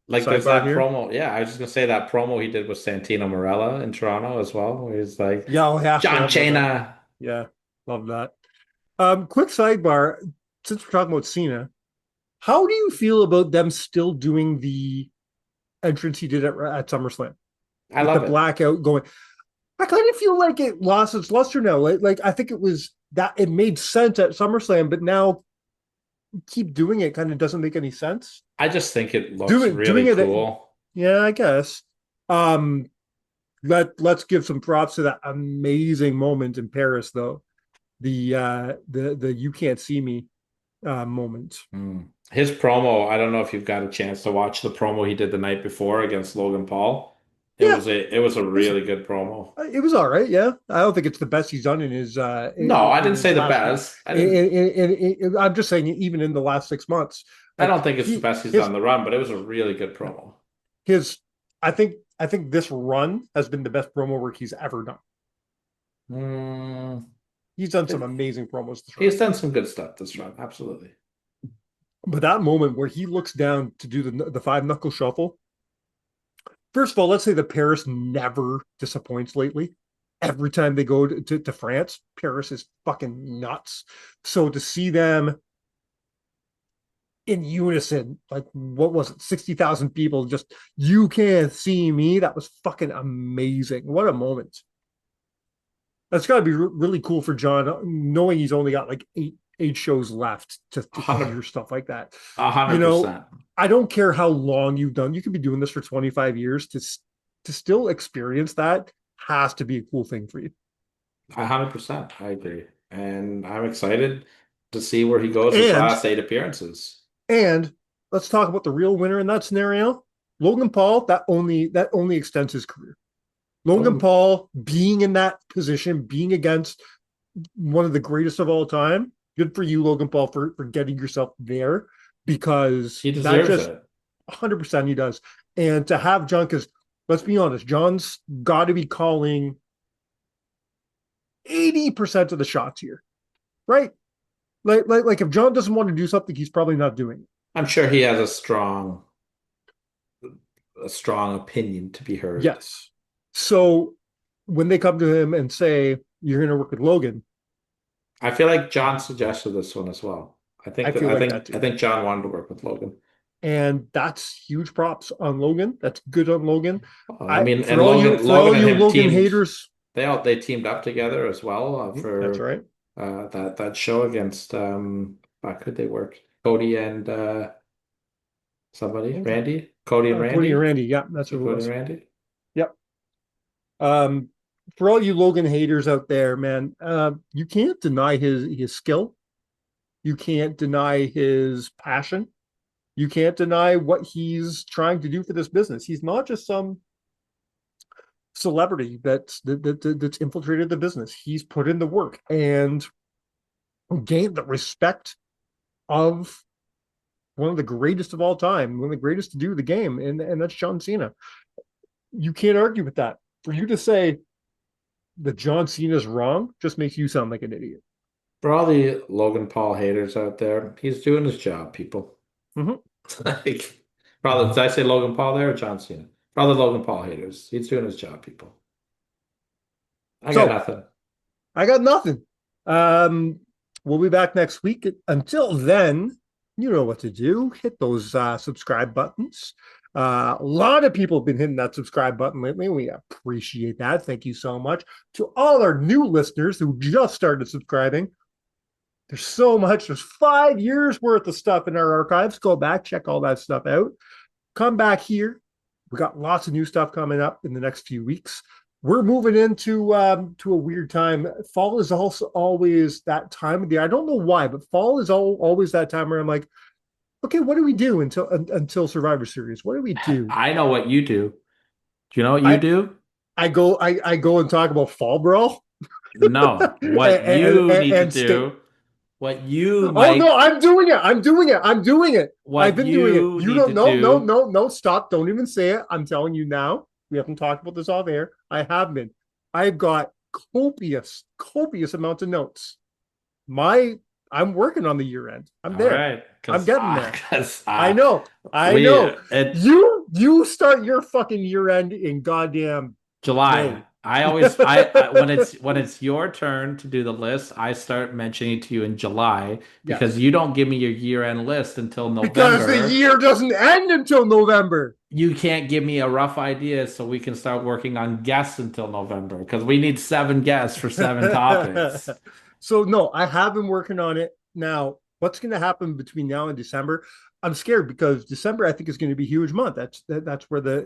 like there's sidebar that here? promo. Yeah, I was just gonna say that promo he did with Santino Marella in Toronto as well, where he's like, Yeah, oh yeah, John forgot about that. Cena. Yeah, love that. Quick sidebar. Since we're talking about Cena, how do you feel about them still doing the entrance he did at SummerSlam I with the love it. blackout going? I kind of feel like it lost its luster now. Like I think it was that it made sense at SummerSlam, but now keep doing it kind of doesn't make any sense. I just think it looks Doing really it, cool. yeah, I guess. Um, let's give some props to that amazing moment in Paris, though. The you can't see me moment. Mm. His promo, I don't know if you've got a chance to watch the promo he did the night before against Logan Paul. Yeah, It was a it's, really good promo. it was all right. Yeah, I don't think it's the best he's done No, I in didn't his say the last. best. I didn't I'm just saying, even in the last 6 months, I like don't think it's the best he's done the run, but it was a really good promo. his I think this run has been the best promo work he's ever done. Mm, He's done some amazing promos this run. he's done some good stuff this run, absolutely. But that moment where he looks down to do the five knuckle shuffle. First of all, let's say that Paris never disappoints lately. Every time they go to France, Paris is fucking nuts. So to see them in unison, like what was it, 60,000 people, just you can't see me. That was fucking amazing. What a moment. That's got to be really cool for John, knowing he's only got like eight shows left to hear 100, stuff like that. a You hundred know, percent. I don't care how long you've done. You could be doing this for 25 years to still experience that has to be a cool thing for you. 100%. I agree. And I'm excited to see where he goes his And last eight appearances. and let's talk about the real winner in that scenario. Logan Paul, that only extends his career. Logan Logan, Paul being in that position, being against one of the greatest of all time. Good for you, Logan Paul, for getting yourself there because he that deserves just it. 100% he does. And to have John, because let's be honest, John's got to be calling 80% of the shots here, right? Like if John doesn't want to do something, he's probably not doing it. I'm sure he has a strong opinion to be heard. Yes. So when they come to him and say, you're going to work with Logan, I feel like John suggested this one as well. I I think that feel like that I too. think John wanted to work with Logan. And that's huge props on Logan. That's good on Logan. I mean, For and all you Logan and him Logan teamed. haters, They teamed up together as well that's for right. that show against could they work Cody and somebody Randy Cody and Cody and Randy Randy, yeah, that's so who it Cody and was. Randy. Yep. Um, for all you Logan haters out there, man, you can't deny his skill. You can't deny his passion. You can't deny what he's trying to do for this business. He's not just some celebrity that's infiltrated the business. He's put in the work and gained the respect of one of the greatest of all time, one of the greatest to do the game, and that's John Cena. You can't argue with that. For you to say that John Cena is wrong just makes you sound like an idiot. For all the Logan Paul haters out there, he's doing his job, people. Mm-hmm. Like, probably did I say Logan Paul there or John Cena? For all the Logan Paul haters, he's doing his job, people. I got So nothing. I got nothing. Um, we'll be back next week. Until then, you know what to do. Hit those subscribe buttons. A lot of people have been hitting that subscribe button lately. We appreciate that. Thank you so much. To all our new listeners who just started subscribing, there's so much. There's 5 years worth of stuff in our archives. Go back, check all that stuff out. Come back here. We got lots of new stuff coming up in the next few weeks. We're moving into to a weird time. Fall is also always that time of the year. I don't know why, but fall is always that time where I'm like, okay, what do we do until Survivor Series? What do we do? I know what you do. Do you know what you I do? I go and talk about Fall Brawl No, what you need to and stay. do, what you, Oh no, Mike, I'm doing it. I'm doing it. I'm doing it. I've what been doing it. you You need don't to know. No, do. no, no. Stop. Don't even say it. I'm telling you now. We haven't talked about this off air. I have been. I've got copious amounts of notes. My I'm working on the year end. I'm All there. right, I'm getting there. because I know. I we know. it You start your fucking year end in goddamn July. May. I always when it's your turn to do the list, I start mentioning it to you in July because Yes. you don't give me your year-end list until Because the November. year doesn't end until November. You can't give me a rough idea so we can start working on guests until November because we need 7 guests for 7 topics. So no, I have been working on it. Now, what's going to happen between now and December? I'm scared because December I think is going to be a huge month. That's where the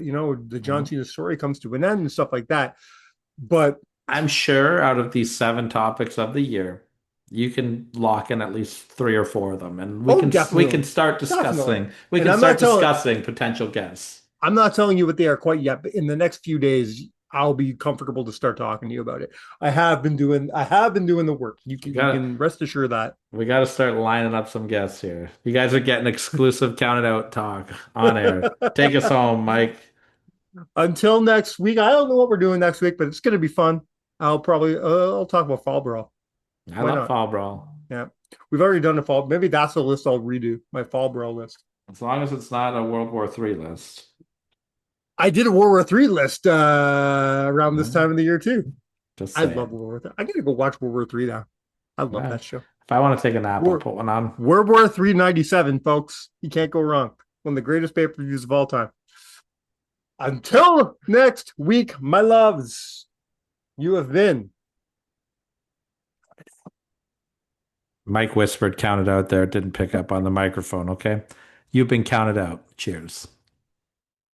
John Mhm. Cena story comes to an end and stuff like that. But I'm sure out of these 7 topics of the year, you can lock in at least 3 or 4 of them, and oh, we can definitely, start definitely. discussing. We And can start discussing potential guests. I'm not telling you what they are quite yet, but in the next few days, I'll be comfortable to start talking to you about it. I have been doing the work. We You got can rest assured that. we got to start lining up some guests here. You guys are getting exclusive counted out talk on air. Take us home, Mike. Until next week, I don't know what we're doing next week, but it's going to be fun. I'll talk about Fall Brawl. I Why love not? Fall Brawl. Yeah, we've already done the Fall. Maybe that's the list I'll redo. My Fall Brawl list. As long as it's not a World War III list. I did a World War III list around this Mhm. time of the year too. Just I love saying. World War III. I gotta go watch World War III now. I love Yeah. that show. If I want to take a nap, I'll War, put one on. World War III '97, folks. You can't go wrong. One of the greatest pay-per-views of all time. Until next week, my loves, you have been. Mike whispered, counted out there, didn't pick up on the microphone. Okay. You've been counted out. Cheers.